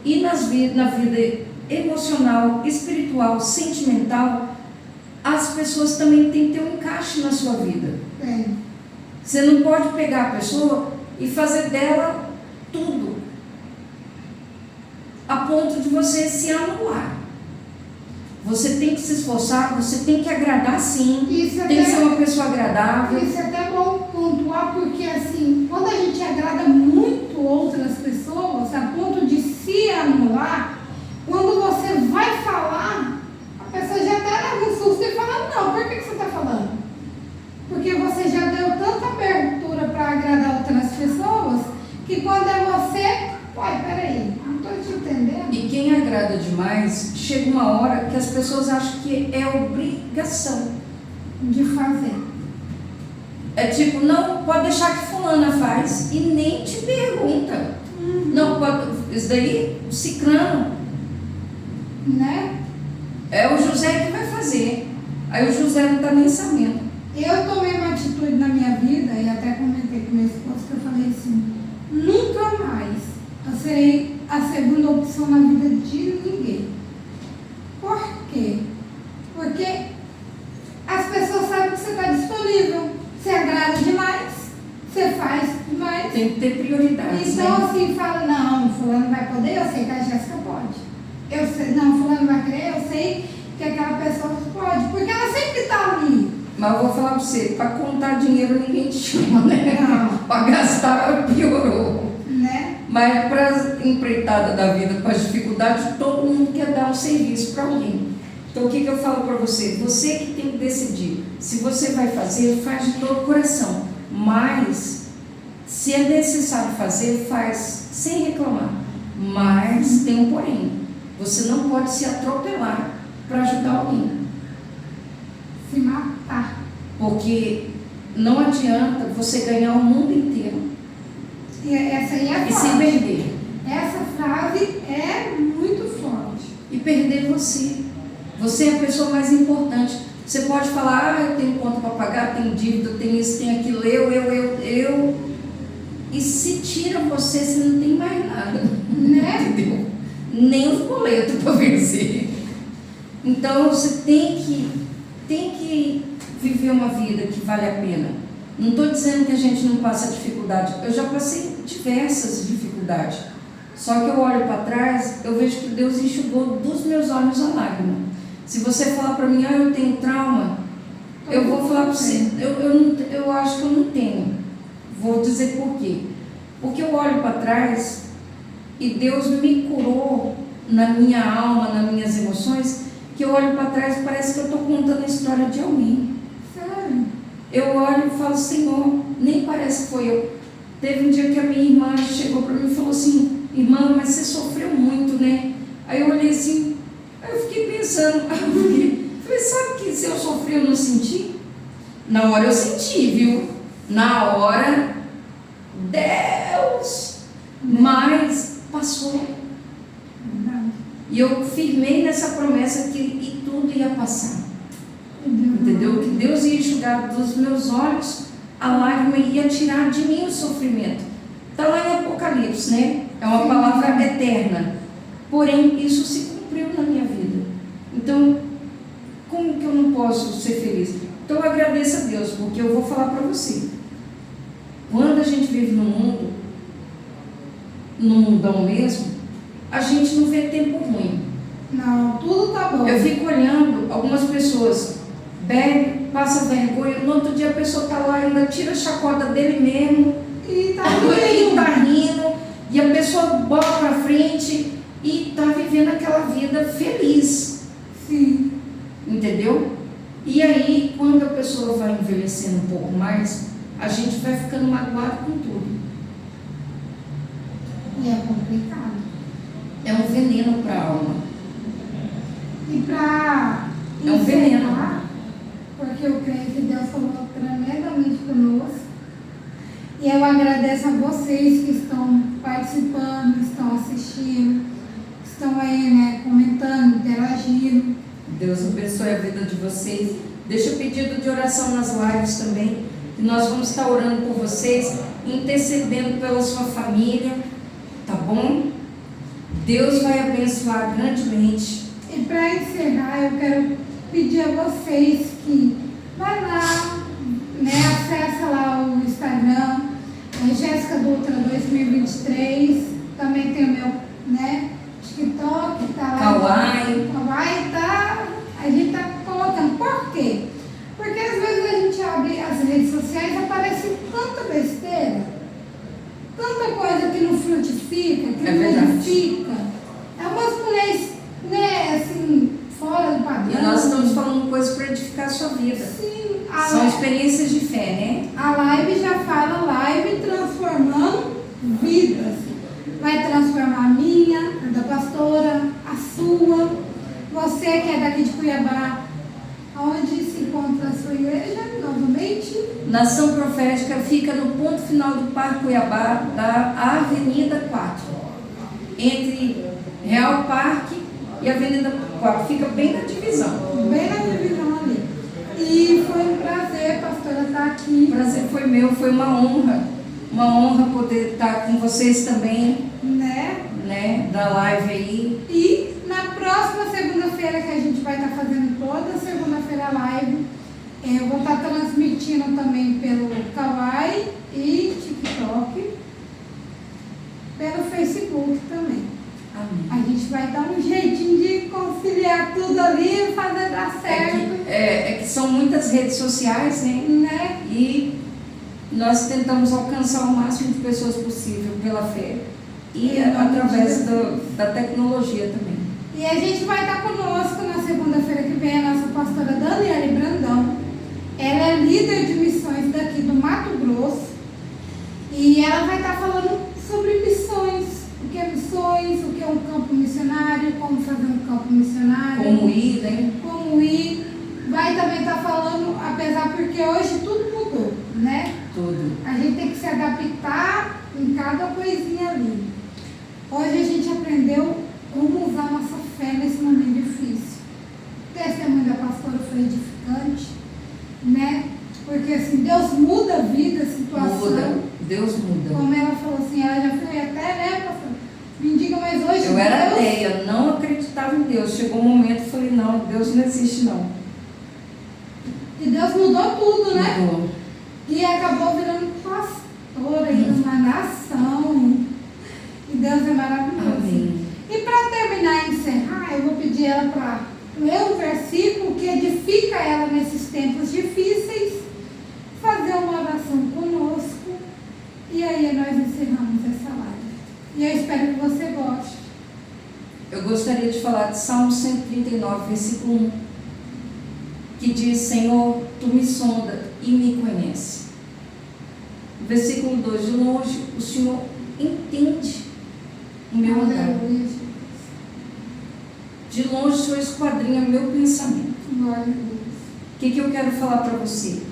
E na vida emocional, espiritual, sentimental, as pessoas também têm que ter um encaixe na sua vida. Você não pode pegar a pessoa e fazer dela tudo, a ponto de você se anular. Você tem que se esforçar, você tem que agradar sim, tem que ser uma pessoa agradável. Isso é até bom pontuar, porque assim, quando a gente agrada muito outras pessoas, a ponto de se anular, quando você vai falar, a pessoa já até leva um susto e fala, não, por que você está falando? Porque você já deu tanta abertura para agradar outras pessoas, que quando é você, peraí, não estou te entendendo. E quem agrada demais, chega uma hora que as pessoas acham que é obrigação de fazer. É tipo, não, pode deixar que fulana faz e nem te pergunta. Não, pode, isso daí, o ciclano, né? É o José que vai fazer. Aí o José não está nem sabendo. Eu tomei uma atitude na minha vida, e até comentei com meu esposo, que eu falei assim, nunca mais eu serei a segunda opção na vida de ninguém. Por quê? Porque as pessoas sabem que você está disponível, você agrada demais, você faz demais. Tem que ter prioridades. Então, né? assim, fala, não, fulano vai poder, eu sei que a Jéssica pode. Eu sei, não, fulano vai querer, eu sei que aquela pessoa pode, porque ela sempre está ali. Mas eu vou falar para você, para contar dinheiro ninguém te chama, né? Para gastar piorou. Né? Mas para as empreitadas da vida, para as dificuldades, todo mundo quer dar um serviço para alguém. Então o que eu falo para você? Você que tem que decidir. Se você vai fazer, faz de todo o coração. Mas, se é necessário fazer, faz sem reclamar. Mas tem um porém. Você não pode se atropelar para ajudar alguém. Se matar. Porque não adianta você ganhar o mundo inteiro. E essa aí é e forte. se perder. Essa frase é muito forte. E perder você. Você é a pessoa mais importante. Você pode falar, eu tenho conta para pagar, tenho dívida, tenho isso, tenho aquilo, eu. E se tira você, você não tem mais nada. Né? Entendeu? Nem os boletos para vencer. Então você tem que viver uma vida que vale a pena. Não estou dizendo que a gente não passa dificuldade. Eu já passei diversas dificuldades. Só que eu olho para trás, eu vejo que Deus enxugou dos meus olhos a lágrima. Se você falar para mim, eu tenho trauma, eu vou falar para você, eu acho que eu não tenho. Vou dizer por quê. Porque eu olho para trás e Deus me curou na minha alma, nas minhas emoções, que eu olho para trás e parece que eu estou contando a história de alguém. Sério? Eu olho e falo, Senhor, nem parece que foi eu. Teve um dia que a minha irmã chegou para mim e falou assim, irmã, mas você sofreu muito, né? Aí eu olhei assim, aí eu fiquei pensando, falei, sabe que se eu sofri eu não senti? Na hora eu senti, viu? Na hora, Deus, mas passou. E eu firmei nessa promessa que tudo ia passar. Entendeu? Que Deus ia enxugar dos meus olhos a lágrima e ia tirar de mim o sofrimento. Está lá em Apocalipse, né? É uma palavra eterna. Porém, isso se cumpriu na minha vida. Então, como que eu não posso ser feliz? Então, eu agradeço a Deus, porque eu vou falar para você. Quando a gente vive no mundo, no mundão mesmo, a gente não vê tempo ruim. Não, tudo tá bom. Eu fico olhando algumas pessoas, bebe, passa vergonha, no outro dia a pessoa está lá, ainda tira a chacota dele mesmo, E tá rindo, e a pessoa bota para frente e está vivendo aquela vida feliz. Sim. Entendeu? E aí, quando a pessoa vai envelhecendo um pouco mais, a gente vai ficando magoado com tudo. E é complicado. É um veneno para a alma. E para É um veneno. agradeço a vocês que estão participando, estão assistindo, estão aí, né, comentando, interagindo. Deus abençoe a vida de vocês. Deixa o pedido de oração nas lives também, que nós vamos estar orando por vocês, intercedendo pela sua família, tá bom? Deus vai abençoar grandemente. E para encerrar, eu quero pedir a vocês que vai lá, né, acessa lá o Instagram, Jéssica Dutra 2023, também tem o meu, né, TikTok, tá lá. Kawaii, tá, a gente tá colocando. Por quê? Porque às vezes a gente abre as redes sociais e aparece tanta besteira, tanta coisa que não frutifica, que não edifica. É umas mulheres, né, assim, fora do padrão. E nós estamos falando coisas para edificar a sua vida. Sim. São experiências de fé, né? A live já fala live transformando vidas. Vai transformar a minha, a da pastora, a sua. Você que é daqui de Cuiabá, onde se encontra a sua igreja, novamente? Nação Profética fica no ponto final do Parque Cuiabá, da Avenida 4. Entre Real Parque e Avenida 4. Fica bem na divisão. Bem na divisão ali. E foi um prazer, pastora, estar aqui. O prazer foi meu, foi uma honra poder estar com vocês também, né, da live aí. E na próxima segunda-feira, que a gente vai estar fazendo toda segunda-feira a live, eu vou estar transmitindo também pelo Kawaii e TikTok, pelo Facebook também. Amém. A gente vai dar um jeitinho de conciliar tudo ali e fazer dar certo. É que são muitas redes sociais, né? E nós tentamos alcançar o máximo de pessoas possível pela fé e através da tecnologia também. E a gente vai estar conosco na segunda-feira que vem a nossa pastora Daniele Brandão. Ela é líder de missões daqui do Mato Grosso e ela vai estar falando sobre missões. O que é missões, o que é um campo missionário, como fazer um campo missionário. Como ir, né? Como ir. Vai também estar falando, apesar porque hoje tudo mudou, né? Tudo. A gente tem que se adaptar em cada coisinha ali. Hoje a gente aprendeu como usar nossa fé nesse momento difícil. O testemunho da pastora foi edificante, né? Porque assim, Deus muda a vida, a situação. Muda. Deus muda. Como ela falou assim, ela já foi até, né, pastor? Me diga, mas hoje eu era ateia, não acreditava em Deus. Chegou um momento e falei, não, Deus não existe não. E Deus mudou tudo, né? Mudou. E acabou virando pastora aí numa nação. E Deus é maravilhoso. Amém. E para terminar e encerrar, eu vou pedir ela para ler um versículo que edifica ela nesses tempos difíceis, fazer uma oração conosco. E aí nós encerramos essa live. E eu espero que você goste. Eu gostaria de falar de Salmo 139, versículo 1, que diz, Senhor, Tu me sonda e me conhece. Versículo 2, de longe o Senhor entende o meu andar. De longe o Senhor esquadrinha meu pensamento. Glória a Deus. O que eu quero falar para você?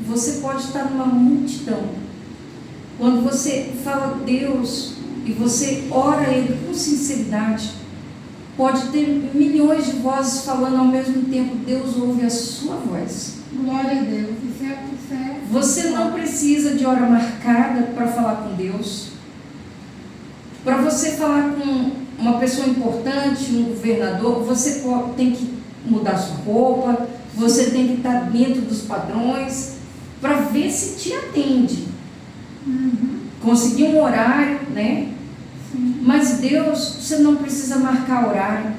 Você pode estar numa multidão. Quando você fala Deus e você ora a Ele com sinceridade, pode ter milhões de vozes falando ao mesmo tempo, Deus ouve a sua voz. Glória a Deus. Isso é Você não precisa de hora marcada para falar com Deus. Para você falar com uma pessoa importante, um governador, você tem que mudar sua roupa, você tem que estar dentro dos padrões, para ver se te atende. Conseguir um horário, né? Sim. Mas Deus, você não precisa marcar horário.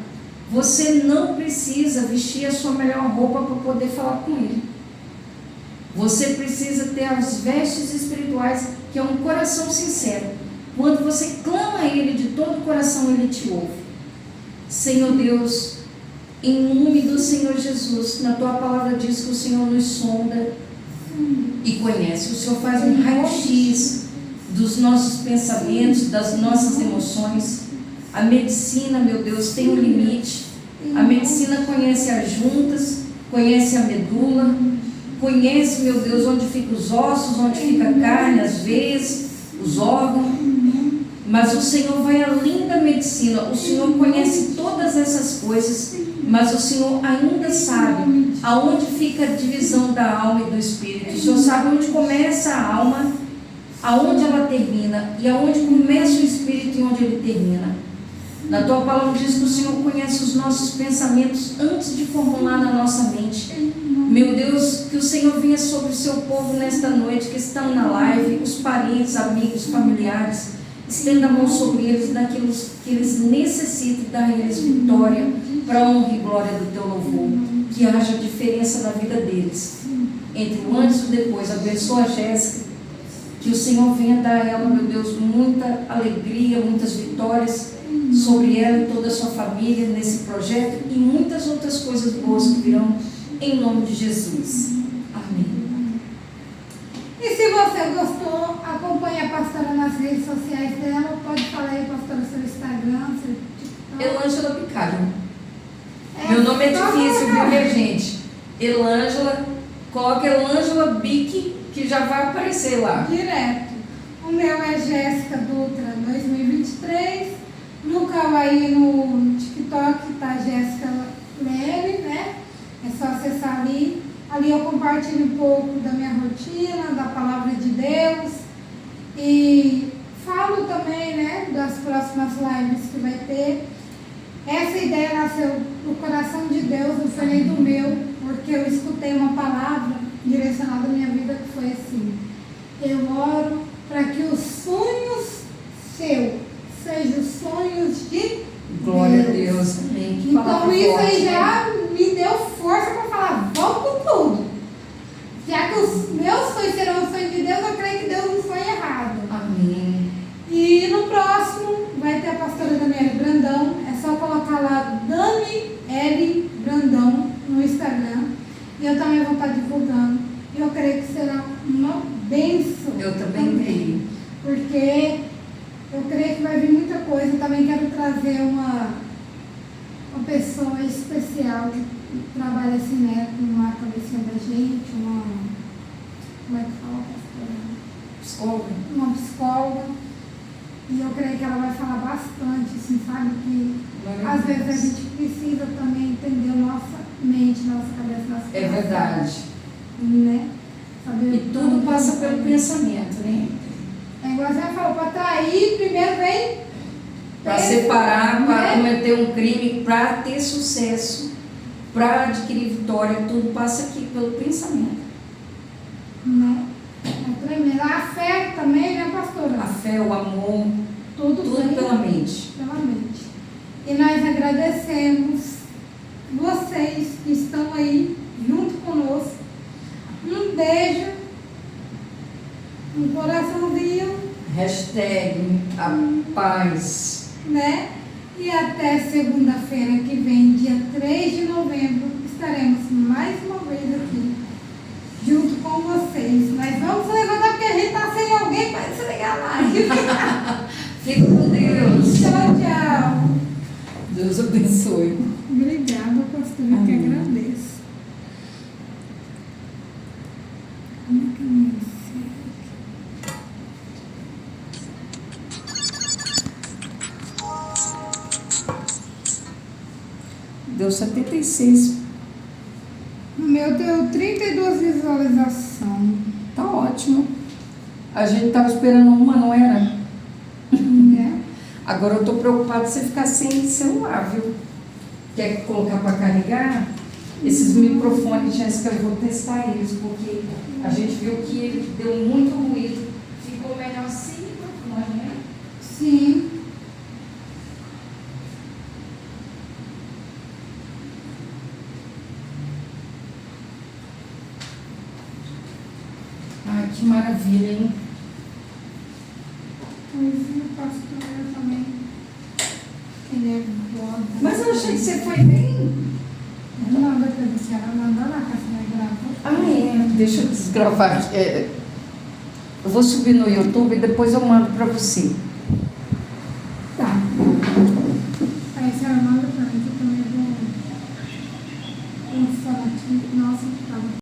Você não precisa vestir a sua melhor roupa para poder falar com Ele. Você precisa ter as vestes espirituais, que é um coração sincero. Quando você clama a Ele de todo o coração, Ele te ouve. Senhor Deus, em nome do Senhor Jesus, na Tua palavra diz que o Senhor nos sonda e conhece. O Senhor faz um raio-x dos nossos pensamentos, das nossas emoções. A medicina, meu Deus, tem um limite. A medicina conhece as juntas, conhece a medula, conhece, meu Deus, onde ficam os ossos, onde fica a carne, as veias, os órgãos. Mas o Senhor vai além da medicina. O Senhor conhece todas essas coisas, mas o Senhor ainda sabe aonde fica a divisão da alma e do espírito. O Senhor sabe onde começa a alma, aonde ela termina, e aonde começa o espírito e onde ele termina. Na tua palavra diz que o Senhor conhece os nossos pensamentos antes de formular na nossa mente. Meu Deus, que o Senhor venha sobre o seu povo nesta noite, que estão na live, os parentes, amigos, familiares. Estenda a mão sobre eles naquilo que eles necessitam, dar a eles vitória para a honra e glória do teu louvor. Que haja diferença na vida deles, entre o antes e o depois. Abençoa a Jéssica, que o Senhor venha dar a ela, meu Deus, muita alegria, muitas vitórias sobre ela e toda a sua família nesse projeto e muitas outras coisas boas que virão em nome de Jesus. Amém. E se você gostou, acompanhe a pastora nas redes sociais dela. Pode falar aí, pastora, seu Instagram, seu TikTok. Elângela Picário. Meu nome é difícil, viu, minha gente? Elângela, coloca Elângela Bic, que já vai aparecer lá. Direto. O meu é Jéssica Dutra 2023. No Kawaii, no TikTok, tá Jéssica Leve, né? É só acessar ali. Ali eu compartilho um pouco da minha rotina, da palavra de Deus. E falo também, né, das próximas lives que vai ter. Essa ideia nasceu do coração de Deus, não foi nem do meu, porque eu escutei uma palavra direcionada à minha vida que foi assim: eu oro para que os sonhos seus sejam os sonhos de Glória Deus. a Deus. Amém. Que Então palavra isso forte, aí né? já me deu força para falar, vamos com tudo. Já que os meus sonhos serão os sonhos de Deus, eu creio que Deus não foi errado. Amém. E no próximo vai ter a pastora Daniele Brandão. É só colocar lá Dani L. Brandão no Instagram. E eu também vou estar divulgando. E eu creio que será uma bênção. Eu também creio. Porque eu creio que vai vir muita coisa. Eu também quero trazer uma pessoa especial que trabalha assim, né, com a cabecinha da gente, como é que fala, pastora? Psicóloga. Uma psicóloga. E eu creio que ela vai falar bastante, assim, sabe? Que às vezes a gente precisa também entender nossa mente, nossa cabeça, nossa É verdade. né? Saber E tudo passa pelo pensamento, né? É igual você falou, para atrair, primeiro vem Para separar, para né? cometer um crime, para ter sucesso, para adquirir vitória, tudo passa aqui pelo pensamento. Né? É tremendo. A fé também, né, pastora? A fé, o amor, Tudo vem pela mente. pela mente. E nós agradecemos vocês que estão aí junto conosco. Um beijo, um coraçãozinho, Hashtag a paz. né? E até segunda-feira que vem, dia 3 de novembro, estaremos mais uma vez aqui, junto com vocês. Mas vamos levantar porque a gente está sem alguém para desligar a live. Fica com Deus. Tchau, tchau. Deus abençoe. Obrigada, pastora, que Amém. agradeço. Como é que eu me encerro? Deu 76. O meu deu 32 visualizações. Tá ótimo. A gente estava esperando uma, não era? Né? Agora eu estou preocupada se você ficar sem celular, viu? Quer colocar para carregar? Esses microfones, Jéssica, eu vou testar eles, porque a gente viu que ele deu muito ruído. Ficou melhor sem microfone, né? Sim. Ai, que maravilha, hein? Pois é, pastora, eu também. Que nervosa. Mas eu achei que você foi bem. Não, depois que ela mandou lá, que a senhora gravou. Ah, é. Deixa eu desgravar. Eu vou subir no YouTube e depois eu mando para você. Tá. Aí a senhora manda pra mim que eu também vou. Vou falar aqui. Nossa, tá.